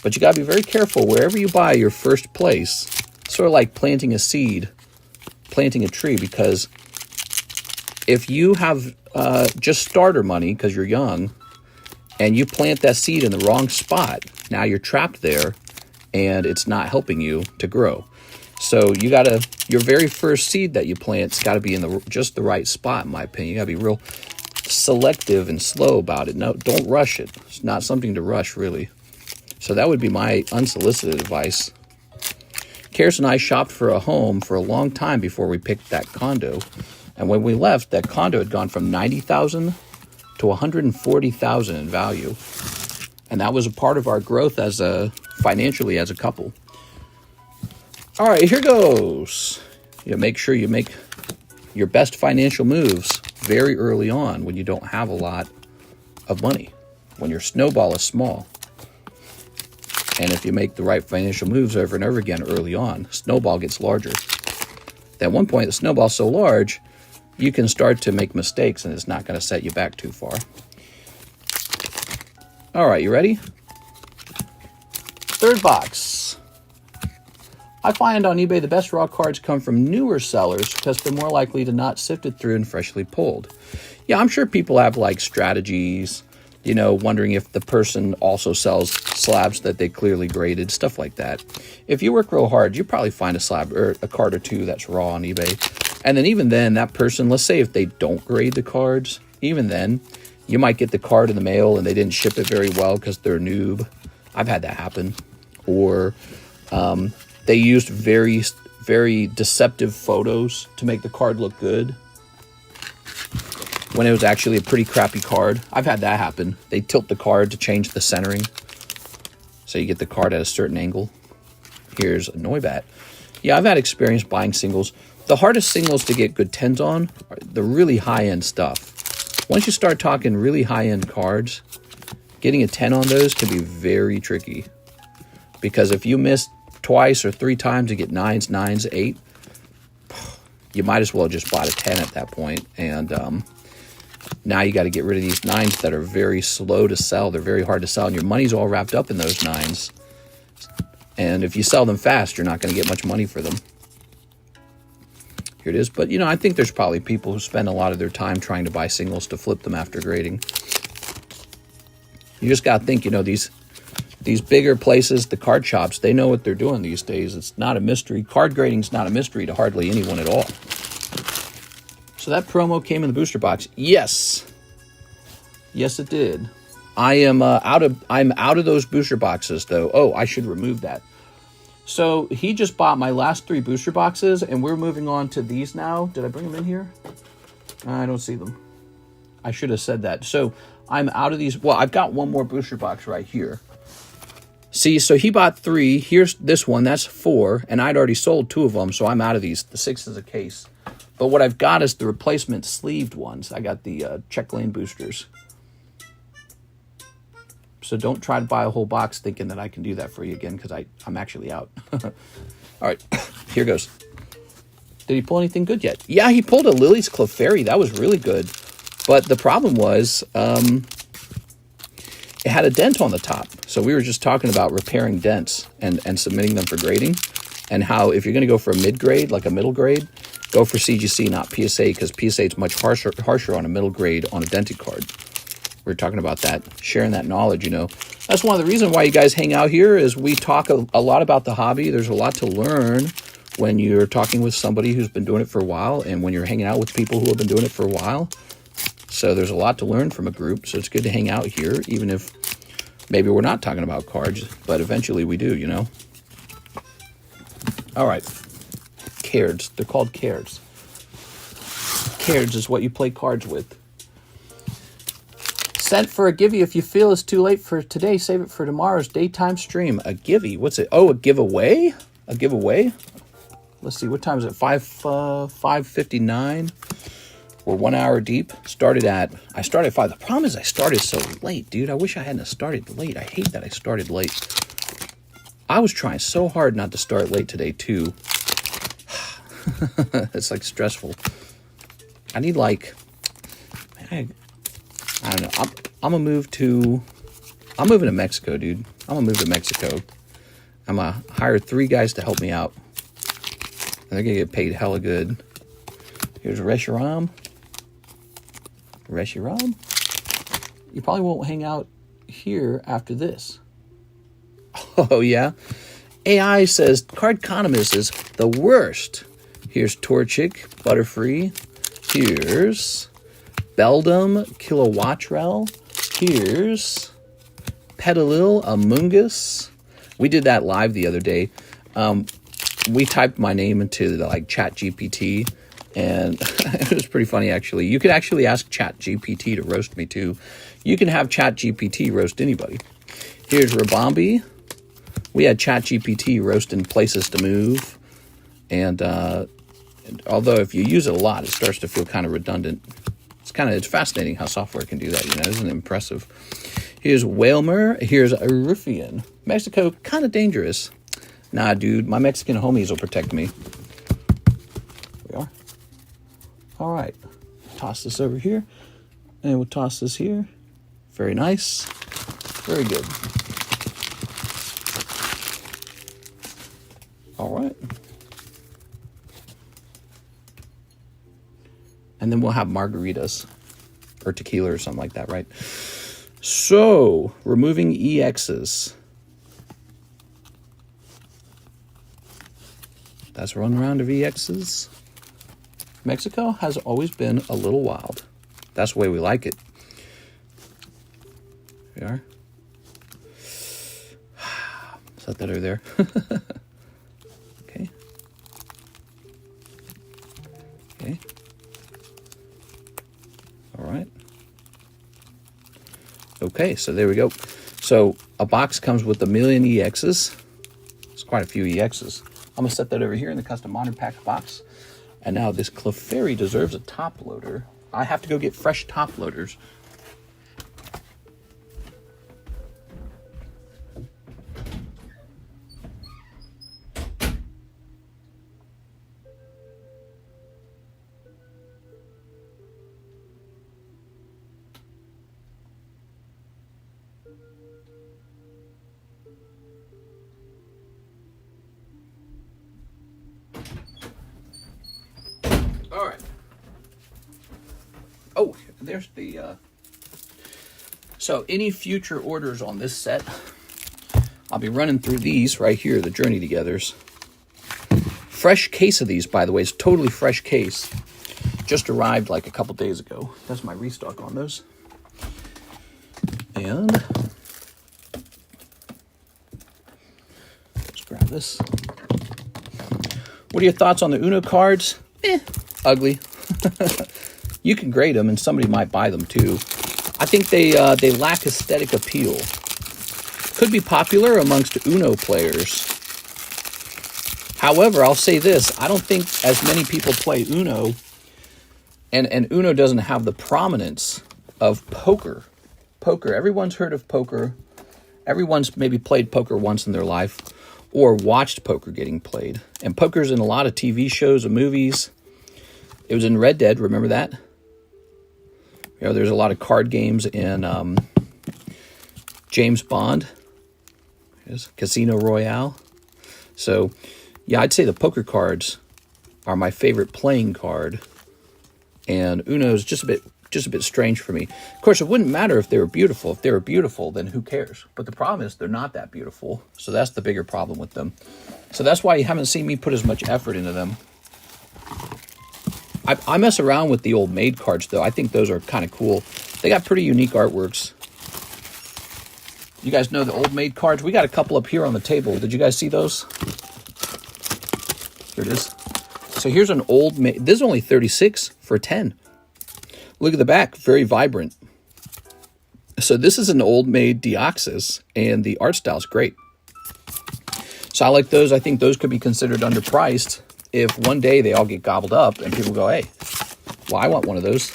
But you got to be very careful wherever you buy your first place, sort of like planting a seed, planting a tree, because if you have just starter money because you're young and you plant that seed in the wrong spot, now you're trapped there and it's not helping you to grow. So you got to, your very first seed that you plant's got to be in just the right spot, in my opinion. You got to be real selective and slow about it. No, don't rush it. It's not something to rush, really. So that would be my unsolicited advice. Karis and I shopped for a home for a long time before we picked that condo. And when we left, that condo had gone from $90,000 to $140,000 in value. And that was a part of our growth as financially as a couple. All right, here goes. You make sure you make your best financial moves very early on when you don't have a lot of money, when your snowball is small. And if you make the right financial moves over and over again early on, snowball gets larger. At one point, the snowball's so large, you can start to make mistakes and it's not going to set you back too far. All right, you ready? Third box. I find on eBay the best raw cards come from newer sellers because they're more likely to not sifted through and freshly pulled. Yeah, I'm sure people have like strategies, you know, wondering if the person also sells slabs that they clearly graded, stuff like that. If you work real hard, you probably find a slab or a card or two that's raw on eBay. And then even then, that person, let's say if they don't grade the cards, even then, you might get the card in the mail and they didn't ship it very well because they're a noob. I've had that happen. Or they used very, very deceptive photos to make the card look good when it was actually a pretty crappy card. I've had that happen. They tilt the card to change the centering, so you get the card at a certain angle. Here's a Noibat. Yeah, I've had experience buying singles. The hardest singles to get good 10s on are the really high-end stuff. Once you start talking really high-end cards, getting a 10 on those can be very tricky. Because if you miss twice or 3 times to get 9s, 8, you might as well just bought a 10 at that point. And now you got to get rid of these 9s that are very slow to sell. They're very hard to sell, and your money's all wrapped up in those 9s. And if you sell them fast, you're not going to get much money for them. Here it is. But, you know, I think there's probably people who spend a lot of their time trying to buy singles to flip them after grading. You just got to think, you know, these bigger places, the card shops, they know what they're doing these days. It's not a mystery. Card grading's not a mystery to hardly anyone at all. So that promo came in the booster box. Yes. Yes, it did. I'm out of those booster boxes, though. Oh, I should remove that. So he just bought my last 3 booster boxes, and we're moving on to these now. Did I bring them in here? I don't see them. I should have said that. So I'm out of these. Well, I've got one more booster box right here. See, so he bought 3. Here's this one. That's 4. And I'd already sold 2 of them, so I'm out of these. The 6 is a case. But what I've got is the replacement sleeved ones. I got the check lane boosters. So don't try to buy a whole box thinking that I can do that for you again, because I'm actually out. All right, here goes. Did he pull anything good yet? Yeah, he pulled a Lily's Clefairy. That was really good. But the problem was it had a dent on the top. So we were just talking about repairing dents and submitting them for grading, and how if you're going to go for a mid-grade, like a middle grade, go for CGC, not PSA, because PSA is much harsher on a middle grade on a dented card. We're talking about that, sharing that knowledge, you know. That's one of the reasons why you guys hang out here, is we talk a lot about the hobby. There's a lot to learn when you're talking with somebody who's been doing it for a while, and when you're hanging out with people who have been doing it for a while. So there's a lot to learn from a group. So it's good to hang out here, even if maybe we're not talking about cards, but eventually we do, you know. All right. Cards. They're called cards. Cards is what you play cards with. Sent for a givey. If you feel it's too late for today, save it for tomorrow's daytime stream. A givey. What's it? Oh, a giveaway? A giveaway? Let's see. What time is it? 5:59. We're 1 hour deep. I started at 5. The problem is I started so late, dude. I wish I hadn't started late. I hate that I started late. I was trying so hard not to start late today, too. It's like stressful. I need like, I don't know. I'm moving to Mexico, dude. I'm gonna move to Mexico. I'm gonna hire 3 guys to help me out. And they're gonna get paid hella good. Here's Reshiram. Reshiram? You probably won't hang out here after this. Oh, yeah? AI says Cardconomist is the worst. Here's Torchic, Butterfree. Here's Beldum, Kilowattrel. Here's Petalil, Amungus. We did that live the other day. We typed my name into the Chat GPT, and it was pretty funny, actually. You could actually ask Chat GPT to roast me, too. You can have Chat GPT roast anybody. Here's Rabombi. We had Chat GPT roasting Places to Move, and although if you use it a lot, it starts to feel kind of redundant. It's fascinating how software can do that, you know, isn't it impressive? Here's Whalmer. Here's Ruffian. Mexico, kind of dangerous. Nah, dude, my Mexican homies will protect me. We are. All right. Toss this over here, and we'll toss this here. Very nice. Very good. All right. And then we'll have margaritas or tequila or something like that, right? So, removing EXs. That's a run around of EXs. Mexico has always been a little wild. That's the way we like it. Here we are. Set that over there. Okay. Okay. All right. Okay, so there we go. So a box comes with 1,000,000 EXs. It's quite a few EXs. I'm going to set that over here in the custom Modern Pack box. And now this Clefairy deserves a top loader. I have to go get fresh top loaders. All right. Oh, there's the... So any future orders on this set, I'll be running through these right here, the Journey Togethers. Fresh case of these, by the way. It's totally fresh case. Just arrived like a couple days ago. That's my restock on those. And let's grab this. What are your thoughts on the Uno cards? Ugly. You can grade them, and somebody might buy them too. I think they lack aesthetic appeal. Could be popular amongst Uno players. However, I'll say this: I don't think as many people play Uno, and Uno doesn't have the prominence of poker. Poker. Everyone's heard of poker. Everyone's maybe played poker once in their life, or watched poker getting played. And poker's in a lot of TV shows and movies. It was in Red Dead, remember that? You know, there's a lot of card games in James Bond. There's Casino Royale. So, yeah, I'd say the poker cards are my favorite playing card. And Uno's just a bit strange for me. Of course, it wouldn't matter if they were beautiful. If they were beautiful, then who cares? But the problem is they're not that beautiful. So that's the bigger problem with them. So that's why you haven't seen me put as much effort into them. I mess around with the old Made cards, though. I think those are kind of cool. They got pretty unique artworks. You guys know the old Made cards? We got a couple up here on the table. Did you guys see those? Here it is. So here's an old Made. This is only 36 for 10. Look at the back. Very vibrant. So this is an old Made Deoxys, and the art style is great. So I like those. I think those could be considered underpriced if one day they all get gobbled up and people go, hey, well, I want one of those.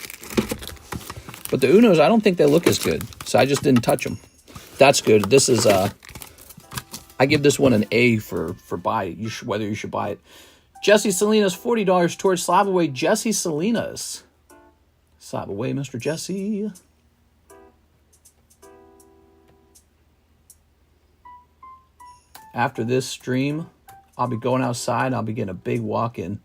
But the Unos, I don't think they look as good. So I just didn't touch them. That's good. This is, I give this one an A for buy it, whether you should buy it. Jesse Salinas, $40 towards Slab Away. Jesse Salinas. Slab away, Mr. Jesse. After this stream, I'll be going outside. I'll be getting a big walk-in.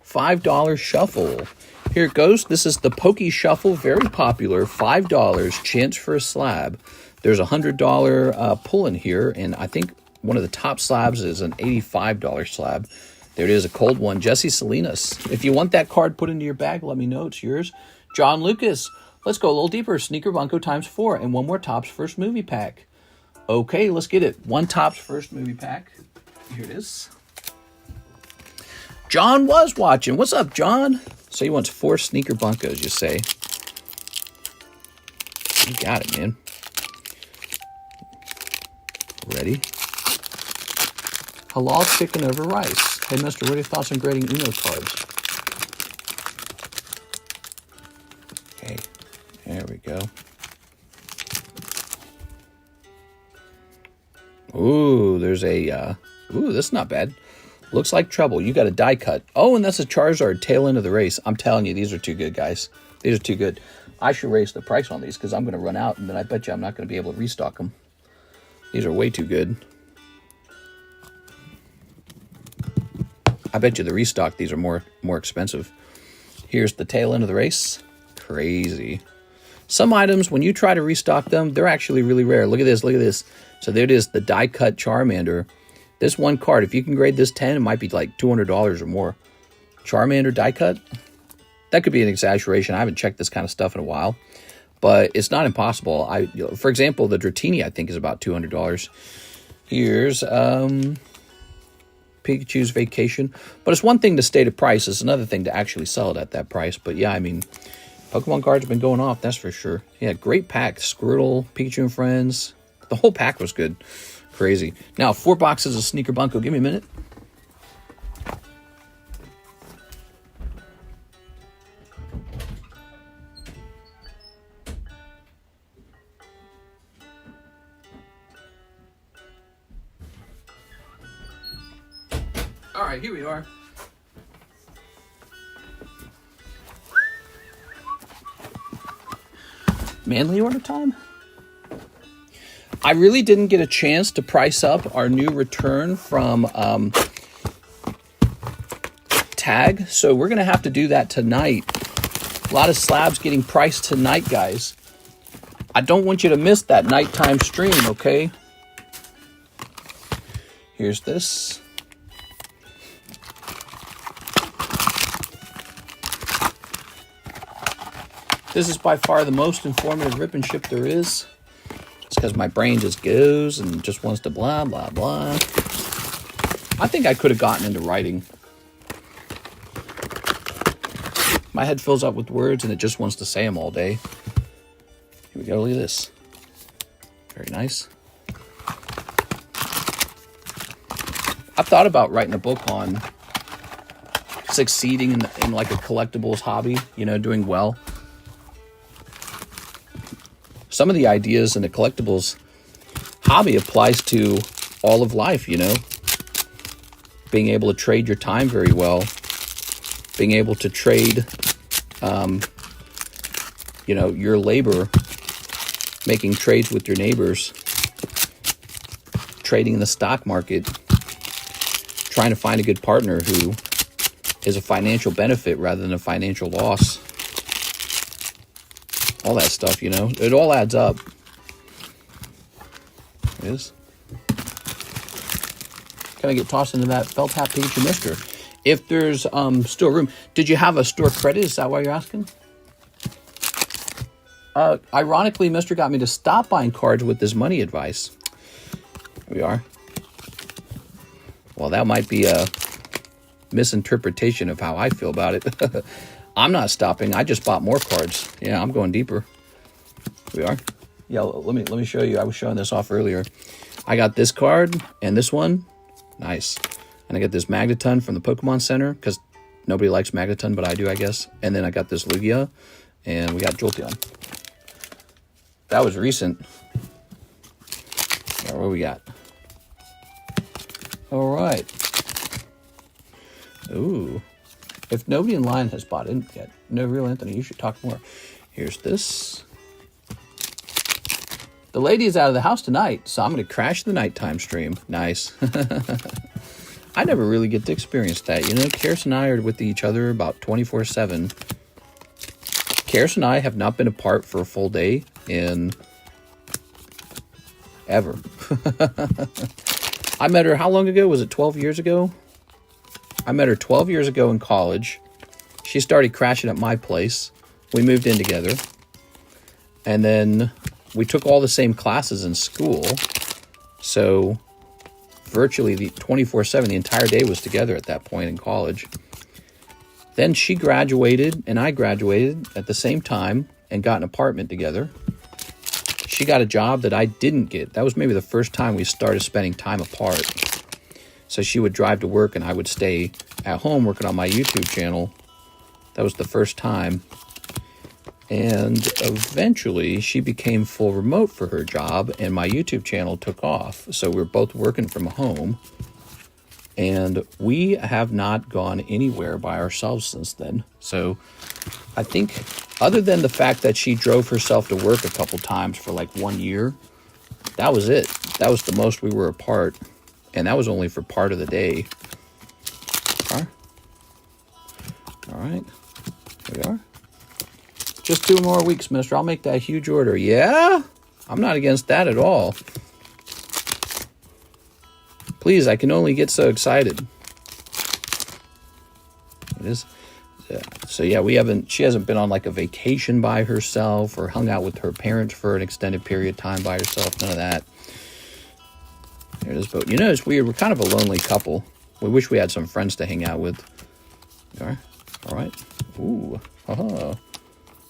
$5 shuffle. Here it goes. This is the Pokey Shuffle. Very popular. $5. Chance for a slab. There's a $100 pull in here. And I think one of the top slabs is an $85 slab. There it is, a cold one. Jesse Salinas. If you want that card put into your bag, let me know. It's yours. John Lucas. Let's go a little deeper. Sneaker Bunko ×4. And one more Topps First Movie Pack. Okay, let's get it. One Topps First Movie Pack. Here it is. John was watching. What's up, John? So he wants 4 Sneaker Bunkos, you say. You got it, man. Ready? Halal chicken over rice. Hey, mister, what are your thoughts on grading Uno cards? Okay, there we go. Ooh, there's a, ooh, that's not bad. Looks like trouble. You got a die cut. Oh, and that's a Charizard tail end of the race. I'm telling you, these are too good, guys. These are too good. I should raise the price on these because I'm going to run out, and then I bet you I'm not going to be able to restock them. These are way too good. I bet you the restock, these are more expensive. Here's the tail end of the race. Crazy. Some items, when you try to restock them, they're actually really rare. Look at this, look at this. So there it is, the die cut Charmander. This one card, if you can grade this 10, it might be like $200 or more. Charmander die cut? That could be an exaggeration. I haven't checked this kind of stuff in a while. But it's not impossible. For example, the Dratini, I think, is about $200. Here's Pikachu's Vacation. But it's one thing to state a price. It's another thing to actually sell it at that price. But yeah, I mean, Pokemon cards have been going off, that's for sure. Yeah, great pack. Squirtle, Pikachu and Friends. The whole pack was good. Crazy. Now, 4 boxes of Sneaker Bunko. Give me a minute. All right, here we are. Manly order time? I really didn't get a chance to price up our new return from Tag, so we're going to have to do that tonight. A lot of slabs getting priced tonight, guys. I don't want you to miss that nighttime stream, okay? Here's this. This is by far the most informative rip and ship there is. It's because my brain just goes and just wants to blah, blah, blah. I think I could have gotten into writing. My head fills up with words and it just wants to say them all day. Here we go, look at this. Very nice. I've thought about writing a book on succeeding in like a collectibles hobby, you know, doing well. Some of the ideas in the collectibles hobby applies to all of life, you know. Being able to trade your time very well. Being able to trade, you know, your labor. Making trades with your neighbors. Trading in the stock market. Trying to find a good partner who is a financial benefit rather than a financial loss. All that stuff, you know. It all adds up. It is. Can I get tossed into that felt hat Pikachu Mister? if there's still room. Did you have a store credit? Is that why you're asking? Ironically, Mr. got me to stop buying cards with this money advice. Here we are. Well, that might be a misinterpretation of how I feel about it. I'm not stopping. I just bought more cards. Yeah, I'm going deeper. Here we are. Yeah, let me show you. I was showing this off earlier. I got this card and this one. Nice. And I got this Magneton from the Pokemon Center, because nobody likes Magneton, but I do, I guess. And then I got this Lugia, and we got Jolteon. That was recent. All right, what we got? All right. Ooh. If nobody in line has bought in yet, no, real Anthony, you should talk more. Here's this. The lady is out of the house tonight, so I'm going to crash the nighttime stream. Nice. I never really get to experience that. You know, Karis and I are with each other about 24/7. Karis and I have not been apart for a full day in ever. I met her how long ago? Was it 12 years ago? I met her 12 years ago in college. She started crashing at my place. We moved in together. And then we took all the same classes in school. So virtually the 24/7, the entire day was together at that point in college. Then she graduated and I graduated at the same time and got an apartment together. She got a job that I didn't get. That was maybe the first time we started spending time apart. So she would drive to work and I would stay at home working on my YouTube channel. That was the first time. And eventually she became full remote for her job and my YouTube channel took off. So we're both working from home. And we have not gone anywhere by ourselves since then. So I think other than the fact that she drove herself to work a couple times for like 1 year, that was it. That was the most we were apart. And that was only for part of the day. All right. Here we are. Just 2 more weeks, mister. I'll make that huge order. Yeah? I'm not against that at all. Please, I can only get so excited. It is. Yeah. So yeah, she hasn't been on like a vacation by herself or hung out with her parents for an extended period of time by herself. None of that. There it is. But you know, it's weird. We're kind of a lonely couple. We wish we had some friends to hang out with. All right. Ooh. Uh-huh.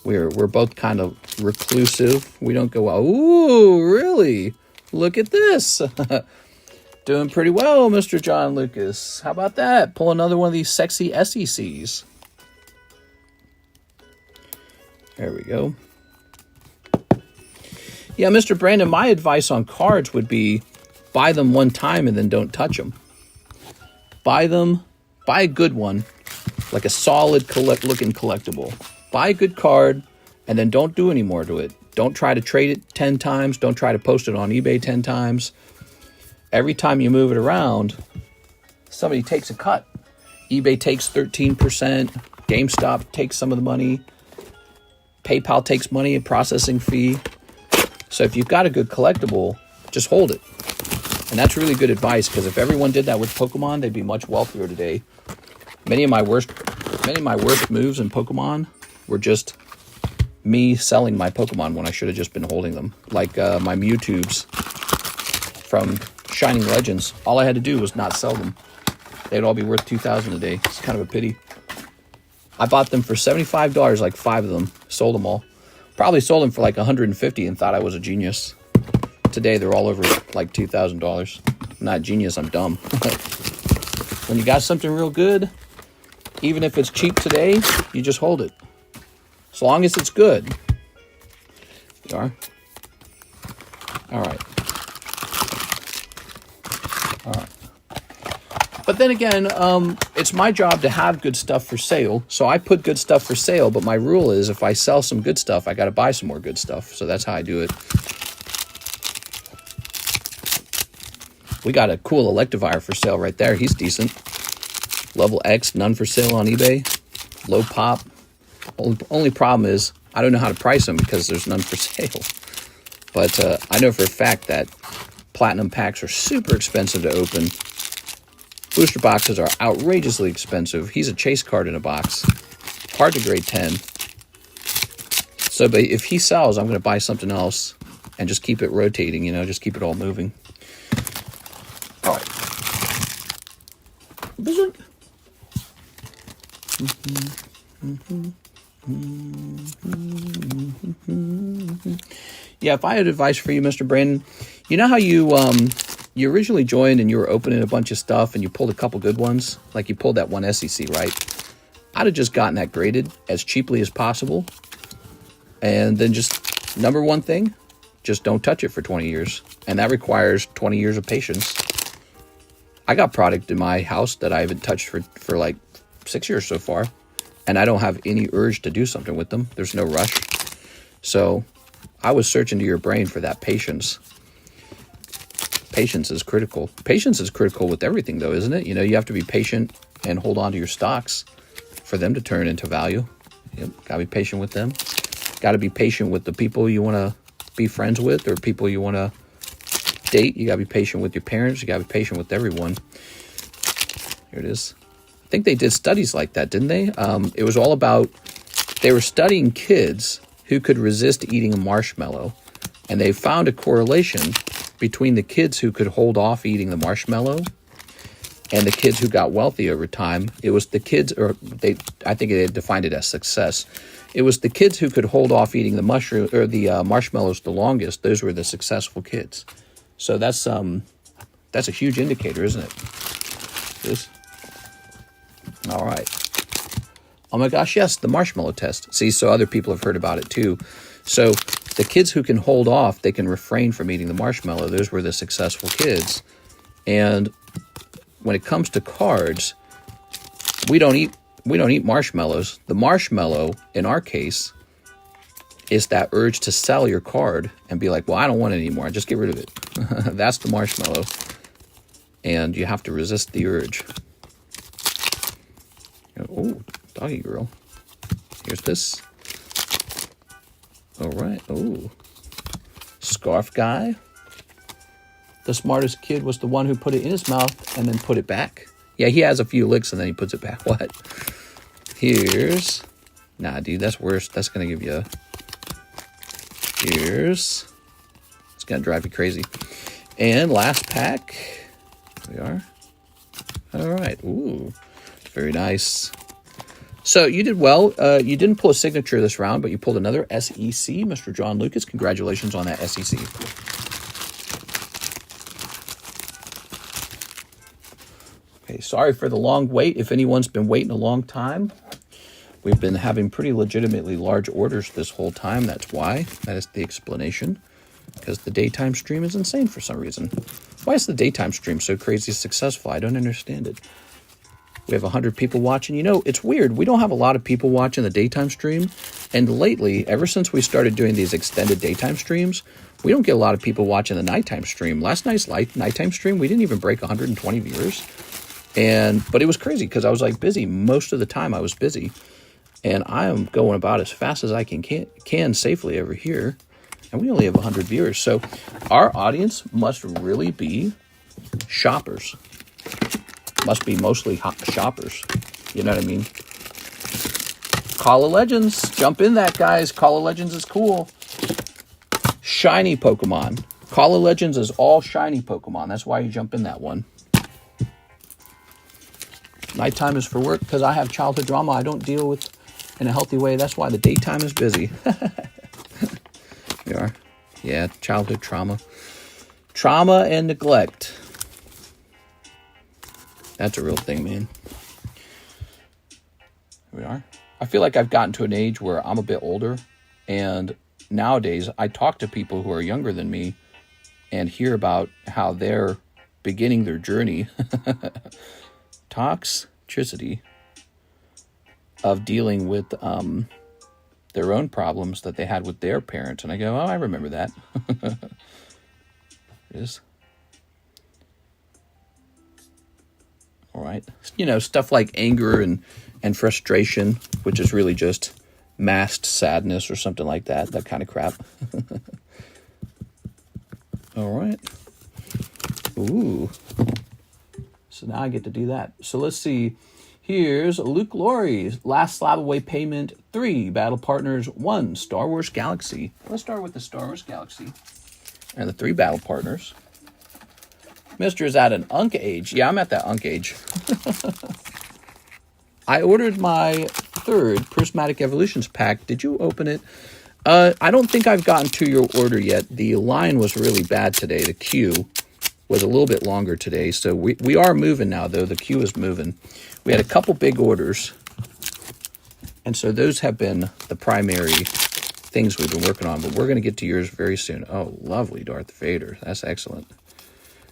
We're both kind of reclusive. We don't go out. Ooh, really? Look at this. Doing pretty well, Mr. John Lucas. How about that? Pull another one of these sexy SECs. There we go. Yeah, Mr. Brandon, my advice on cards would be buy them one time and then don't touch them. Buy a good one, like a solid looking collectible. Buy a good card and then don't do any more to it. Don't try to trade it 10 times. Don't try to post it on eBay 10 times. Every time you move it around, somebody takes a cut. eBay takes 13%. GameStop takes some of the money. PayPal takes money, a processing fee. So if you've got a good collectible, just hold it. And that's really good advice, because if everyone did that with Pokemon, they'd be much wealthier today. Many of my worst moves in Pokemon were just me selling my Pokemon when I should have just been holding them. Like my Mewtwo's from Shining Legends. All I had to do was not sell them. They'd all be worth $2,000 a day. It's kind of a pity. I bought them for $75, like 5 of them. Sold them all. Probably sold them for like $150 and thought I was a genius. Today they're all over like $2,000. I'm not a genius, I'm dumb. When you got something real good, even if it's cheap today, you just hold it. As long as it's good. You are? All right. But then again, it's my job to have good stuff for sale. So I put good stuff for sale, but my rule is if I sell some good stuff, I got to buy some more good stuff. So that's how I do it. We got a cool Electivire for sale right there. He's decent. Level X, none for sale on eBay. Low pop. Only problem is I don't know how to price them because there's none for sale. But I know for a fact that platinum packs are super expensive to open. Booster boxes are outrageously expensive. He's a chase card in a box. Hard to grade 10. So, but if he sells, I'm going to buy something else and just keep it rotating, you know, just keep it all moving. All right. Yeah, if I had advice for you, Mr. Brandon, you know how you originally joined and you were opening a bunch of stuff and you pulled a couple good ones? Like you pulled that one SEC, right? I'd have just gotten that graded as cheaply as possible. And then just, number one thing, just don't touch it for 20 years. And that requires 20 years of patience. I got product in my house that I haven't touched for like 6 years so far. And I don't have any urge to do something with them. There's no rush. So I was searching to your brain for that patience. Patience is critical. Patience is critical with everything, though, isn't it? You know, you have to be patient and hold on to your stocks for them to turn into value. Yep, got to be patient with them. Got to be patient with the people you want to be friends with or people you want to date. You got to be patient with your parents. You got to be patient with everyone. Here it is. I think they did studies like that, didn't they? It was all about, they were studying kids who could resist eating a marshmallow. And they found a correlation between the kids who could hold off eating the marshmallow and the kids who got wealthy over time. It was the kids, or I think they defined it as success. It was the kids who could hold off eating the marshmallows the longest. Those were the successful kids. So that's a huge indicator, isn't it? This. All right. Oh my gosh, yes, the marshmallow test. See, so other people have heard about it too. So the kids who can hold off, they can refrain from eating the marshmallow. Those were the successful kids. And when it comes to cards, we don't eat marshmallows. The marshmallow, in our case, is that urge to sell your card and be like, well, I don't want it anymore. Just get rid of it. That's the marshmallow. And you have to resist the urge. Oh, doggy girl. Here's this. All right. Oh, scarf guy. The smartest kid was the one who put it in his mouth and then put it back. Yeah, he has a few licks and then he puts it back. What? Here's... Nah, dude, that's worse. That's going to give you a... Here's... It's going to drive you crazy. And last pack. Here we are. All right. Ooh, very nice. So you did well. You didn't pull a signature this round, but you pulled another SEC. Mr. John Lucas, congratulations on that SEC. Okay, sorry for the long wait. If anyone's been waiting a long time, we've been having pretty legitimately large orders this whole time. That's why. That is the explanation. Because the daytime stream is insane for some reason. Why is the daytime stream so crazy successful? I don't understand it. We have 100 people watching. You know, it's weird. We don't have a lot of people watching the daytime stream. And lately, ever since we started doing these extended daytime streams, we don't get a lot of people watching the nighttime stream. Last night's nighttime stream, we didn't even break 120 viewers. But it was crazy because I was like busy. Most of the time I was busy. And I am going about as fast as I can safely over here. And we only have 100 viewers. So our audience must really be shoppers. Must be mostly shoppers. You know what I mean? Call of Legends. Jump in that, guys. Call of Legends is cool. Shiny Pokemon. Call of Legends is all shiny Pokemon. That's why you jump in that one. Nighttime is for work because I have childhood drama I don't deal with in a healthy way. That's why the daytime is busy. We are. Yeah, childhood trauma. Trauma and neglect. That's a real thing, man. Here we are. I feel like I've gotten to an age where I'm a bit older, and nowadays I talk to people who are younger than me and hear about how they're beginning their journey. Toxicity of dealing with their own problems that they had with their parents. And I go, oh, I remember that. It is. All right. You know, stuff like anger and frustration, which is really just masked sadness or something like that. That kind of crap. All right. Ooh. This So now I get to do that. So let's see. Here's Luke Laurie, Last Slab Away Payment 3, Battle Partners 1, Star Wars Galaxy. Let's start with the Star Wars Galaxy and the 3 Battle Partners. Mr. is at an unk age. Yeah, I'm at that unk age. I ordered my 3rd Prismatic Evolutions pack. Did you open it? I don't think I've gotten to your order yet. The line was really bad today. The queue was a little bit longer today. So we are moving now, though. The queue is moving. We had a couple big orders. And so those have been the primary things we've been working on. But we're going to get to yours very soon. Oh, lovely Darth Vader. That's excellent.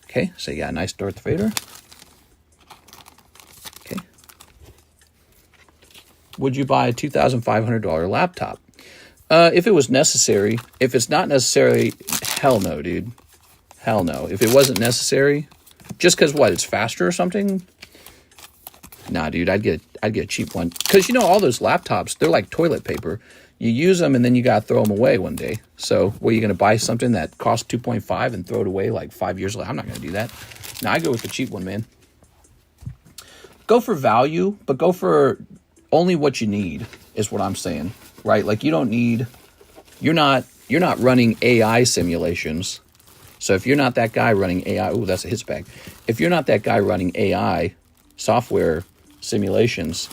Okay, so you got a nice Darth Vader. Okay. Would you buy a $2,500 laptop? If it was necessary. If it's not necessary, hell no, dude. Hell no. If it wasn't necessary, just because what, it's faster or something? Nah, dude, I'd get a cheap one. Because, you know, all those laptops, they're like toilet paper. You use them and then you got to throw them away one day. So, what, are you going to buy something that costs 2.5 and throw it away like 5 years later? I'm not going to do that. Now, I go with the cheap one, man. Go for value, but go for only what you need, is what I'm saying, right? Like, you don't need, you're not running AI simulations. So, if you're not that guy running AI, oh, that's a hits bag. If you're not that guy running AI software simulations,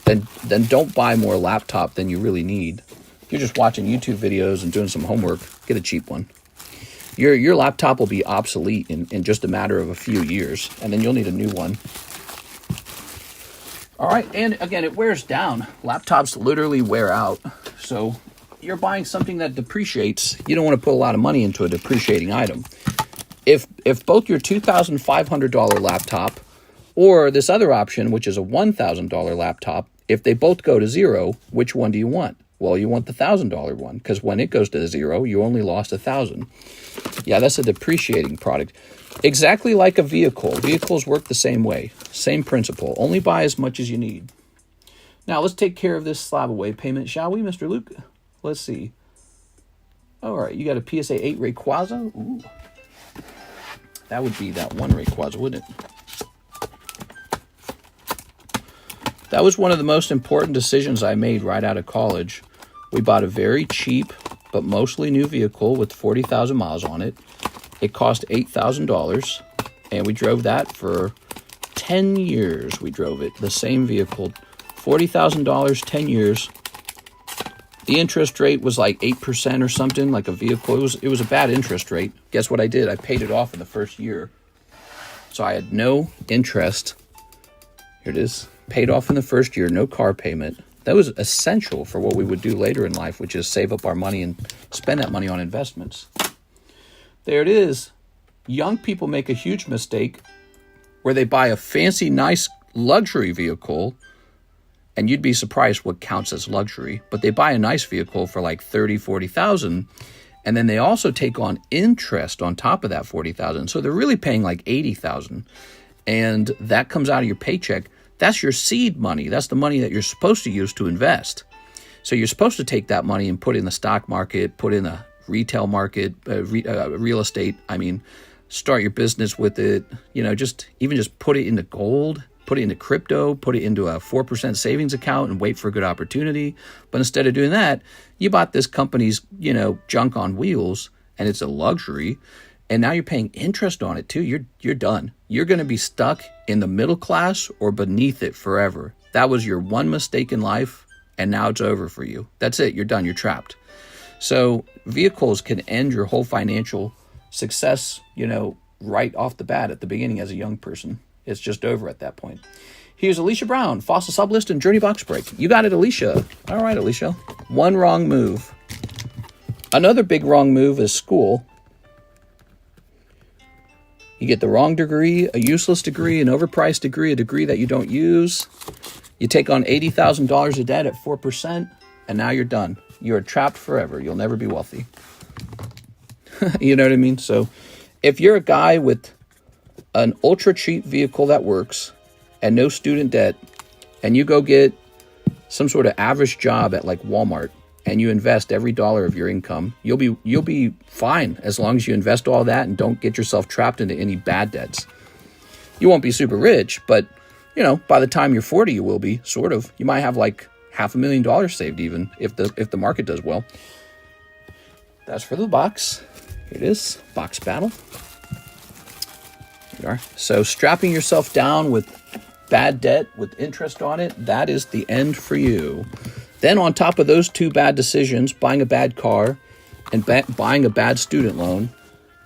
then don't buy more laptop than you really need. If you're just watching YouTube videos and doing some homework, get a cheap one. Your laptop will be obsolete in just a matter of a few years, and then you'll need a new one. All right, and again, it wears down. Laptops literally wear out. So you're buying something that depreciates. You don't want to put a lot of money into a depreciating item. If both your $2,500 laptop or this other option, which is a $1,000 laptop, if they both go to zero, which one do you want? Well, you want the $1,000 one, because when it goes to zero, you only lost $1,000. Yeah, that's a depreciating product. Exactly like a vehicle. Vehicles work the same way. Same principle. Only buy as much as you need. Now, let's take care of this slab away payment, shall we, Mr. Luke? Let's see. All right, you got a PSA 8 Rayquaza? Ooh. That would be that one Rayquaza, wouldn't it? That was one of the most important decisions I made right out of college. We bought a very cheap, but mostly new vehicle with 40,000 miles on it. It cost $8,000, and we drove that for 10 years. We drove it, the same vehicle, $40,000, 10 years. The interest rate was like 8% or something, like a vehicle. It was a bad interest rate. Guess what I did? I paid it off in the first year. So I had no interest. Here it is. Paid off in the first year, no car payment. That was essential for what we would do later in life, which is save up our money and spend that money on investments. There it is. Young people make a huge mistake where they buy a fancy, nice luxury vehicle, and you'd be surprised what counts as luxury, but they buy a nice vehicle for like 30, 40,000, and then they also take on interest on top of that 40,000. So they're really paying like 80,000, and that comes out of your paycheck. That's your seed money. That's the money that you're supposed to use to invest. So you're supposed to take that money and put it in the stock market, put it in the retail market, real estate. I mean, start your business with it. You know, just put it into gold, put it into crypto, put it into a 4% savings account and wait for a good opportunity. But instead of doing that, you bought this company's, junk on wheels, and it's a luxury. And now you're paying interest on it too. You're done. You're going to be stuck in the middle class or beneath it forever. That was your one mistake in life, and now it's over for you. That's it. You're done. You're trapped. So vehicles can end your whole financial success, right off the bat at the beginning as a young person. It's just over at that point. Here's Alicia Brown, Fossil Sublist and Journey Box Break. You got it, Alicia. All right, Alicia. One wrong move. Another big wrong move is school. You get the wrong degree, a useless degree, an overpriced degree, a degree that you don't use. You take on $80,000 of debt at 4%, and now you're done. You're trapped forever. You'll never be wealthy. You know what I mean? So if you're a guy with an ultra cheap vehicle that works and no student debt, and you go get some sort of average job at like Walmart, and you invest every dollar of your income, you'll be fine as long as you invest all that and don't get yourself trapped into any bad debts. You won't be super rich, but, you know, by the time you're 40, you will be, sort of. You might have like $500,000 saved even, if the market does well. That's for the box. Here it is, box battle. Here we are. So strapping yourself down with bad debt with interest on it, that is the end for you. Then on top of those two bad decisions, buying a bad car and buying a bad student loan,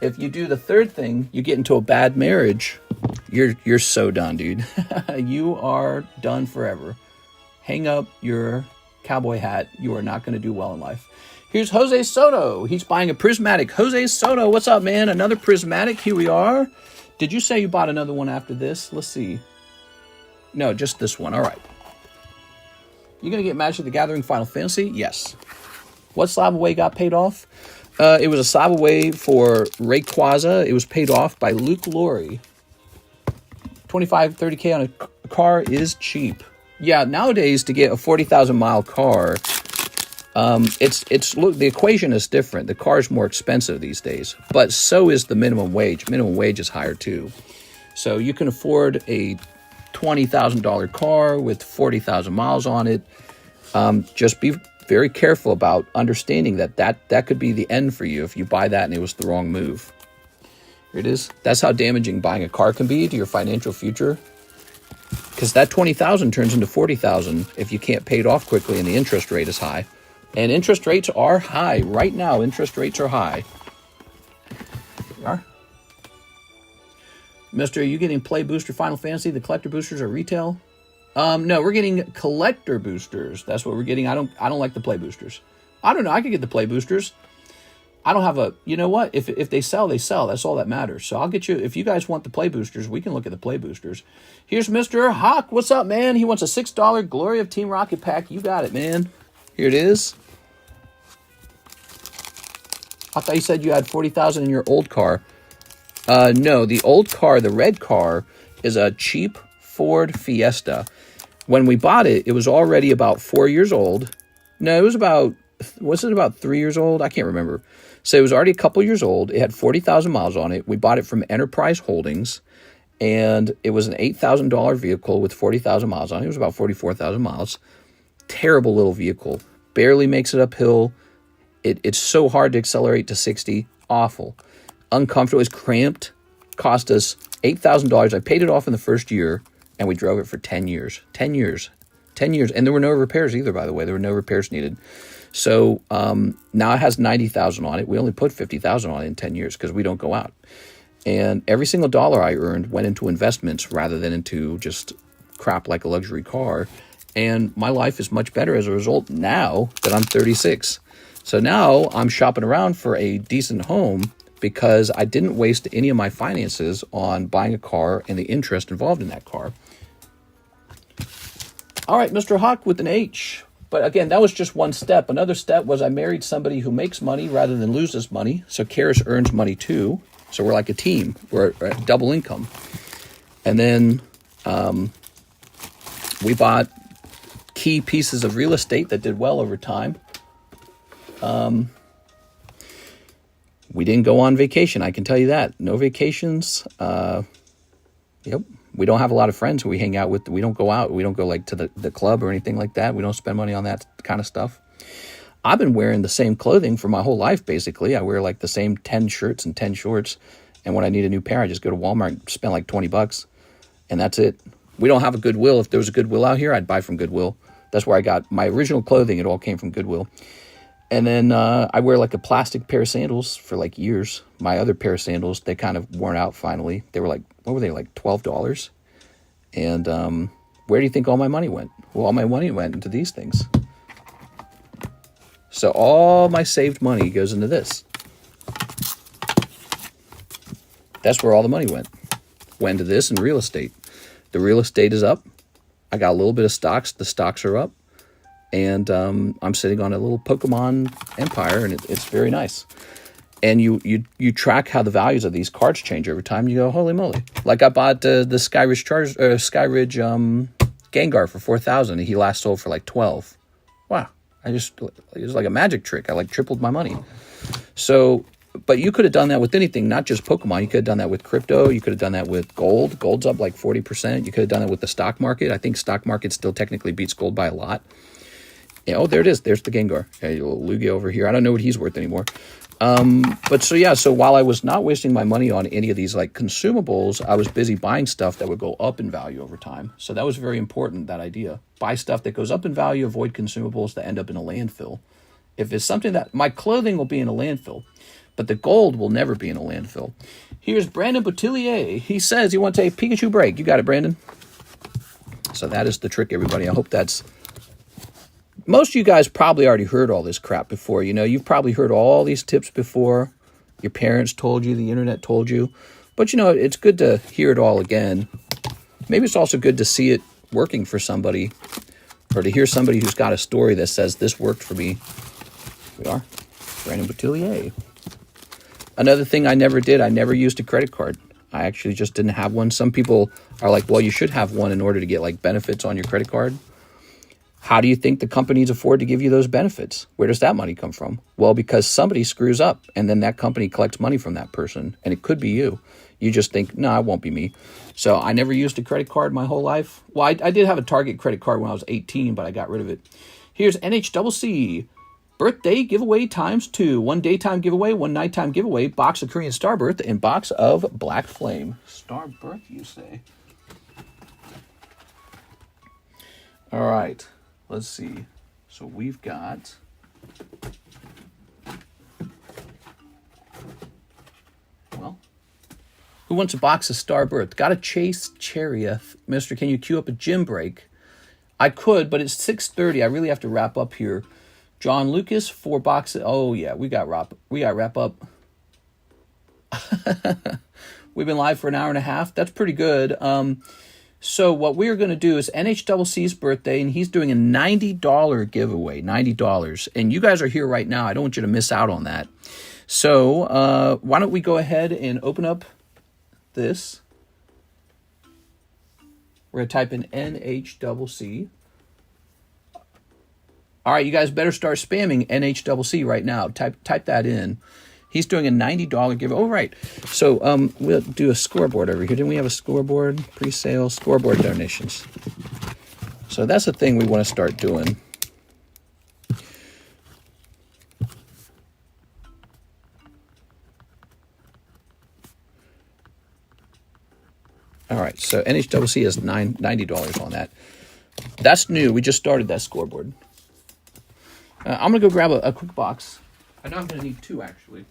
if you do the third thing, you get into a bad marriage, you're so done, dude. You are done forever. Hang up your cowboy hat. You are not going to do well in life. Here's Jose Soto. He's buying a prismatic. Jose Soto, what's up, man? Another prismatic. Here we are. Did you say you bought another one after this? Let's see. No, just this one. All right. You going to get Magic the Gathering Final Fantasy? Yes. What slab away got paid off? It was a slab away for Rayquaza. It was paid off by Luke Laurie. 25, 30K on a car is cheap. Yeah, nowadays to get a 40,000 mile car, look, the equation is different. The car is more expensive these days, but so is the minimum wage. Minimum wage is higher too. So you can afford a $20,000 car with 40,000 miles on it. Just be very careful about understanding that could be the end for you if you buy that and it was the wrong move. Here it is. That's how damaging buying a car can be to your financial future. Because that 20,000 turns into 40,000 if you can't pay it off quickly and the interest rate is high. And interest rates are high. Right now, interest rates are high. Here we are. Mister, are you getting Play Booster Final Fantasy? The collector boosters are retail? No, we're getting collector boosters. That's what we're getting. I don't like the Play boosters. I don't know. I could get the Play boosters. I don't have a, you know what? If they sell, they sell. That's all that matters. So I'll get you, if you guys want the Play boosters, we can look at the Play boosters. Here's Mr. Hawk. What's up, man? He wants a $6 Glory of Team Rocket pack. You got it, man. Here it is. I thought you said you had 40,000 in your old car. No, the old car, the red car, is a cheap Ford Fiesta. When we bought it, it was already about 4 years old. No, it was about 3 years old? I can't remember. So it was already a couple years old. It had 40,000 miles on it. We bought it from Enterprise Holdings, and it was an $8,000 vehicle with 40,000 miles on it. It was about 44,000 miles. Terrible little vehicle. Barely makes it uphill. It's so hard to accelerate to 60. Awful. Uncomfortable. It's cramped. Cost us $8,000. I paid it off in the first year, and we drove it for 10 years. 10 years. 10 years. And there were no repairs either, by the way. There were no repairs needed. So now it has 90,000 on it. We only put 50,000 on it in 10 years because we don't go out. And every single dollar I earned went into investments rather than into just crap like a luxury car. And my life is much better as a result now that I'm 36. So now I'm shopping around for a decent home because I didn't waste any of my finances on buying a car and the interest involved in that car. All right, Mr. Hawk with an H. But again, that was just one step. Another step was I married somebody who makes money rather than loses money. So Karis earns money too. So we're like a team. We're at double income. And then we bought key pieces of real estate that did well over time. We didn't go on vacation. I can tell you that. No vacations. Yep. We don't have a lot of friends who we hang out with. We don't go out. We don't go like to the club or anything like that. We don't spend money on that kind of stuff. I've been wearing the same clothing for my whole life, basically. I wear like the same 10 shirts and 10 shorts. And when I need a new pair, I just go to Walmart and spend like $20. And that's it. We don't have a Goodwill. If there was a Goodwill out here, I'd buy from Goodwill. That's where I got my original clothing. It all came from Goodwill. And then I wear like a plastic pair of sandals for like years. My other pair of sandals, they kind of worn out finally. They were like, what were they, like $12? And where do you think all my money went? Well, all my money went into these things. So all my saved money goes into this. That's where all the money went. Went into this and real estate. The real estate is up. I got a little bit of stocks. The stocks are up. And I'm sitting on a little Pokemon empire, and it's very nice. And you track how the values of these cards change over time. You go, holy moly! Like I bought the Skyridge Gengar for 4,000, and he last sold for like 12. Wow! It was like a magic trick. I like tripled my money. So But you could have done that with anything, not just Pokemon. You could have done that with crypto. You could have done that with gold. Gold's up like 40%. You could have done it with the stock market. I think stock market still technically beats gold by a lot. Yeah, oh, there it is. There's the Gengar. Okay, little Lugia over here. I don't know what he's worth anymore. But so yeah, so while I was not wasting my money on any of these like consumables, I was busy buying stuff that would go up in value over time. So that was very important, that idea. Buy stuff that goes up in value, avoid consumables that end up in a landfill. If it's something that my clothing will be in a landfill, but the gold will never be in a landfill. Here's Brandon Boutillier. He says you want to take Pikachu break. You got it, Brandon. So that is the trick, everybody. I hope that's... Most of you guys probably already heard all this crap before. You know, you've probably heard all these tips before. Your parents told you, the internet told you. But, you know, it's good to hear it all again. Maybe it's also good to see it working for somebody, or to hear somebody who's got a story that says, this worked for me. Here we are. Brandon Boutillier. Another thing I never did, I never used a credit card. I actually just didn't have one. Some people are like, well, you should have one in order to get like benefits on your credit card. How do you think the companies afford to give you those benefits? Where does that money come from? Well, because somebody screws up and then that company collects money from that person, and it could be you. You just think, no, it won't be me. So I never used a credit card my whole life. Well, I did have a Target credit card when I was 18, but I got rid of it. Here's NHCC. Birthday giveaway ×2. One daytime giveaway, one nighttime giveaway. Box of Korean Starbirth and box of Black Flame. Starbirth, you say? All right. Let's see. So we've got... Well, who wants a box of Starbirth? Got a Chase Chariot. Mister, can you queue up a gym break? I could, but it's 6:30. I really have to wrap up here. John Lucas, 4 boxes. Oh, yeah, we got wrap up. We've been live for an hour and a half. That's pretty good. So what we're going to do is NHCC's birthday, and he's doing a $90 giveaway, $90. And you guys are here right now. I don't want you to miss out on that. So why don't we go ahead and open up this. We're going to type in NHCC. All right, you guys better start spamming NHCC right now. Type that in. He's doing a $90 giveaway. Oh, right. So we'll do a scoreboard over here. Didn't we have a scoreboard? Pre-sale scoreboard donations. So that's the thing we want to start doing. All right, so NHCC has $90 on that. That's new. We just started that scoreboard. I'm going to go grab a quick box. I know I'm going to need 2, actually.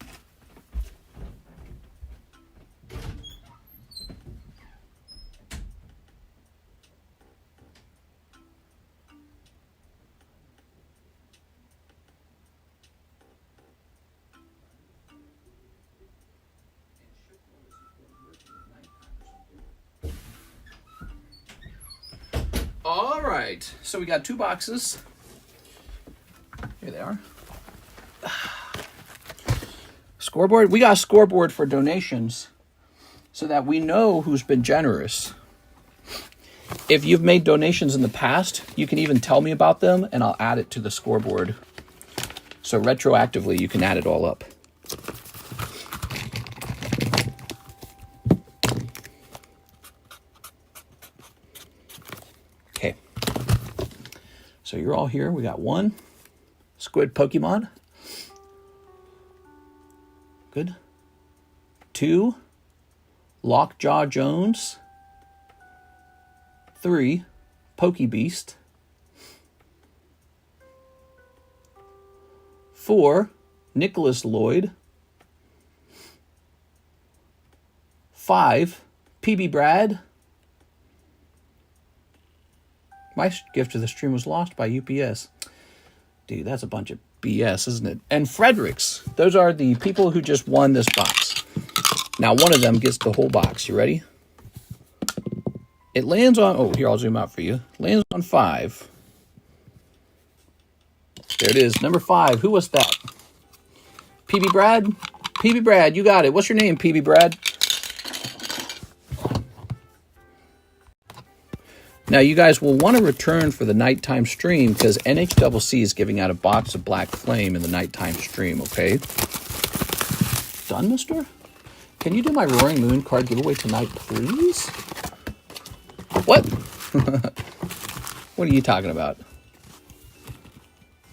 All right, so we got 2 boxes. Here they are. Scoreboard. We got a scoreboard for donations so that we know who's been generous. If you've made donations in the past, you can even tell me about them and I'll add it to the scoreboard. So retroactively, you can add it all up. Okay. So you're all here. We got 1. Squid Pokemon. Good. 2. Lockjaw Jones. 3. Pokebeast. 4. Nicholas Lloyd. 5. PB Brad. My gift to the stream was lost by UPS. Dude, that's a bunch of BS, isn't it? And Fredericks. Those are the people who just won this box. Now, one of them gets the whole box. You ready? It lands on... Oh, here, I'll zoom out for you. Lands on 5. There it is. Number 5. Who was that? PB Brad? PB Brad, you got it. What's your name, PB Brad? Now, you guys will want to return for the nighttime stream because NHCC is giving out a box of Black Flame in the nighttime stream, okay? done, mister? Can you do my Roaring Moon card giveaway tonight, please? What? What are you talking about?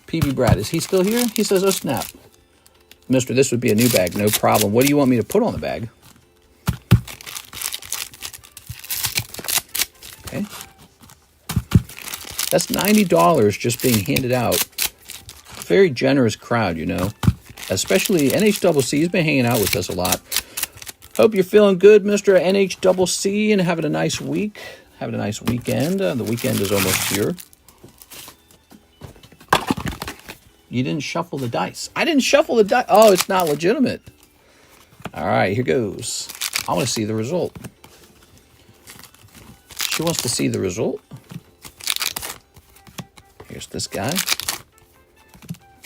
PB Brad, is he still here? He says, oh, snap. Mister, this would be a new bag, no problem. What do you want me to put on the bag? Okay. That's $90 just being handed out. Very generous crowd, you know. Especially NHCC. He's been hanging out with us a lot. Hope you're feeling good, Mr. NHCC, and having a nice week. Having a nice weekend. The weekend is almost here. You didn't shuffle the dice. I didn't shuffle the dice. Oh, it's not legitimate. All right, here goes. I want to see the result. She wants to see the result. Here's this guy.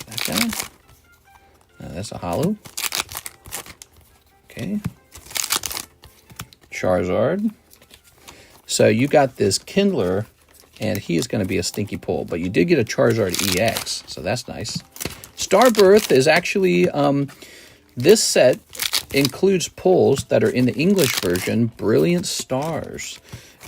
That guy. That's a holo. Okay. Charizard. So you got this Kindler, and he is going to be a stinky pull. But you did get a Charizard EX, so that's nice. Starbirth is actually, this set includes pulls that are in the English version, Brilliant Stars.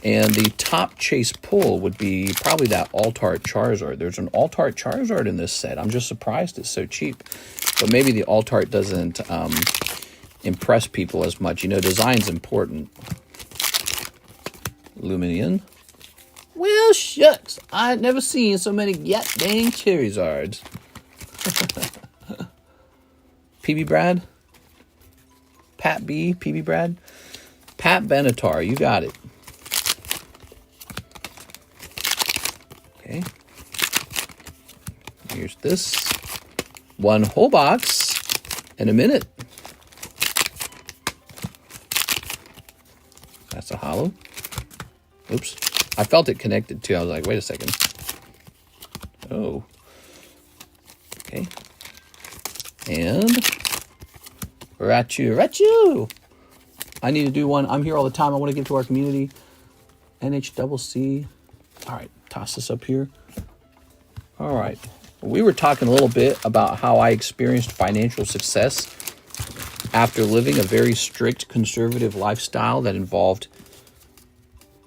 And the top chase pull would be probably that Altart Charizard. There's an Altart Charizard in this set. I'm just surprised it's so cheap. But maybe the Altart doesn't impress people as much. You know, design's important. Luminion. Well, shucks. I had never seen so many yet dang Charizards. PB Brad? Pat B, PB Brad? Pat Benatar, you got it. Okay. Here's this. One whole box in a minute. That's a holo. Oops. I felt it connected too. I was like, wait a second. Oh. Okay. And Rachu. I need to do one. I'm here all the time. I want to give to our community. NHCC. All right. Toss this up here. All right. We were talking a little bit about how I experienced financial success after living a very strict conservative lifestyle that involved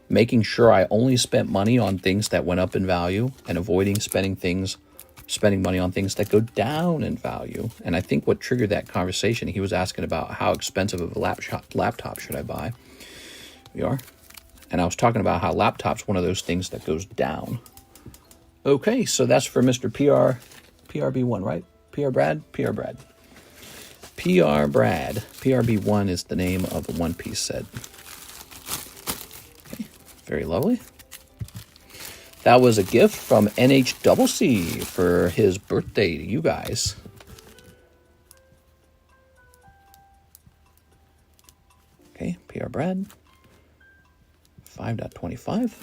making sure I only spent money on things that went up in value and avoiding spending money on things that go down in value. And I think what triggered that conversation, he was asking about how expensive of a laptop should I buy. We are. And I was talking about how laptop's one of those things that goes down. Okay, so that's for Mr. PRB1, right? PR Brad? PR Brad. PR Brad. PRB1 is the name of the One Piece set. Okay, very lovely. That was a gift from NHCC for his birthday to you guys. Okay, PR Brad. 5.25.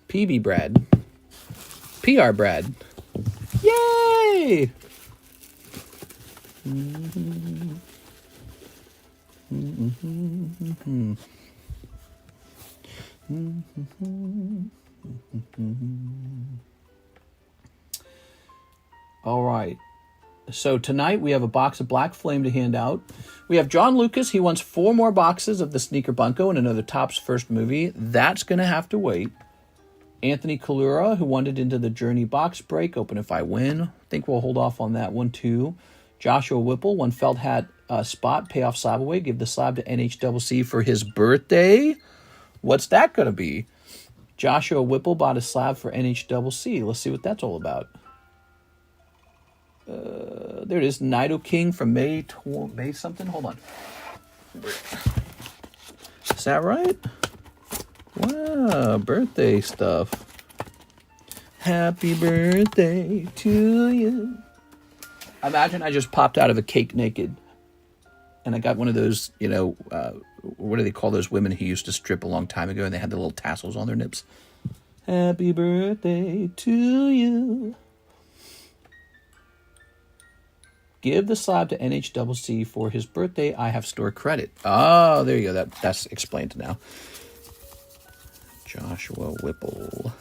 PB Brad. PR Brad. Yay! All right. So tonight we have a box of Black Flame to hand out. We have John Lucas. He wants 4 more boxes of the Sneaker Bunko and another Topps first movie. That's going to have to wait. Anthony Kalura, who wanted into the Journey box break. Open if I win. I think we'll hold off on that one too. Joshua Whipple, one felt hat spot. Pay off slab away. Give the slab to NHCC for his birthday. What's that going to be? Joshua Whipple bought a slab for NHCC. Let's see what that's all about. There it is. Nido King from May something. Hold on. Is that right? Wow, birthday stuff. Happy birthday to you. Imagine I just popped out of a cake naked. And I got one of those, you know, what do they call those women who used to strip a long time ago and they had the little tassels on their nips? Happy birthday to you. Give the slab to NHCC for his birthday. I have store credit. Oh, there you go. That's explained now. Joshua Whipple.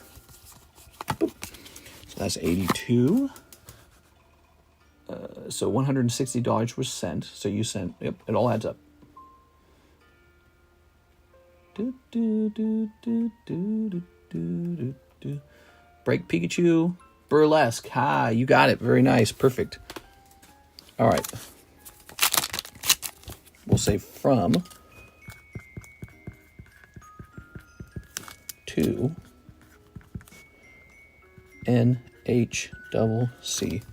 Boop. So that's 82. So $160 was sent. So you sent, yep, it all adds up. Break Pikachu, Burlesque. Ha, you got it. Very nice. Perfect. All right. We'll say from to NHCC.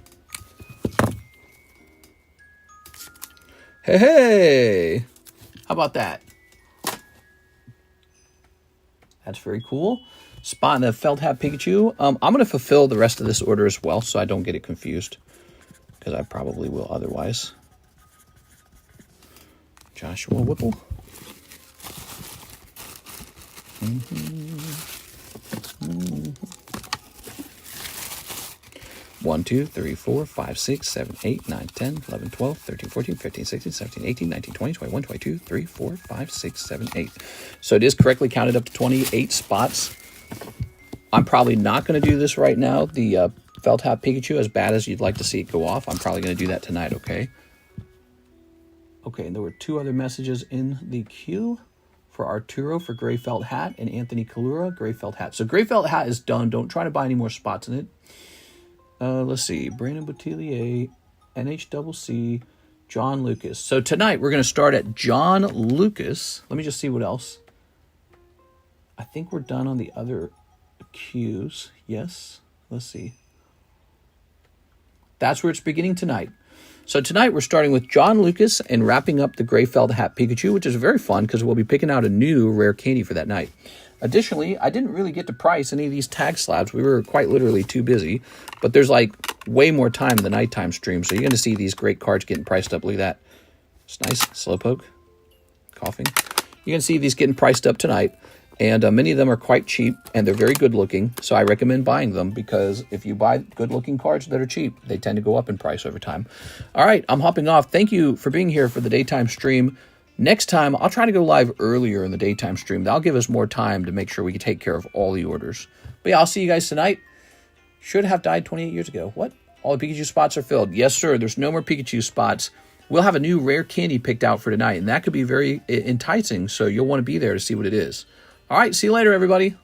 Hey! How about that? That's very cool. Spot in the felt hat Pikachu. I'm going to fulfill the rest of this order as well, so I don't get it confused, because I probably will otherwise. Joshua Whipple. 1, 2, 3, 4, 5, 6, 7, 8, 9, 10, 11, 12, 13, 14, 15, 16, 17, 18, 19, 20, 21, 22, 3, 4, 5, 6, 7, 8. So it is correctly counted up to 28 spots. I'm probably not going to do this right now. The felt hat Pikachu, as bad as you'd like to see it go off, I'm probably going to do that tonight, okay? Okay, and there were 2 other messages in the queue for Arturo for gray felt hat and Anthony Kalura, gray felt hat. So gray felt hat is done. Don't try to buy any more spots in it. Let's see. Brandon Boutillier, NHCC, John Lucas. So tonight we're going to start at John Lucas. Let me just see what else. I think we're done on the other queues. Yes. Let's see. That's where it's beginning tonight. So tonight we're starting with John Lucas and wrapping up the gray felt hat Pikachu, which is very fun because we'll be picking out a new rare candy for that night. Additionally, I didn't really get to price any of these tag slabs. We were quite literally too busy, but there's like way more time in the nighttime stream. So you're going to see these great cards getting priced up. Look at that. It's nice. Slowpoke. Coughing. You're going to see these getting priced up tonight. And many of them are quite cheap, and they're very good looking. So I recommend buying them because if you buy good looking cards that are cheap, they tend to go up in price over time. All right, I'm hopping off. Thank you for being here for the daytime stream. Next time, I'll try to go live earlier in the daytime stream. That'll give us more time to make sure we can take care of all the orders. But yeah, I'll see you guys tonight. Should have died 28 years ago. What? All the Pikachu spots are filled. Yes, sir. There's no more Pikachu spots. We'll have a new rare candy picked out for tonight, and that could be very enticing, so you'll want to be there to see what it is. All right, see you later, everybody.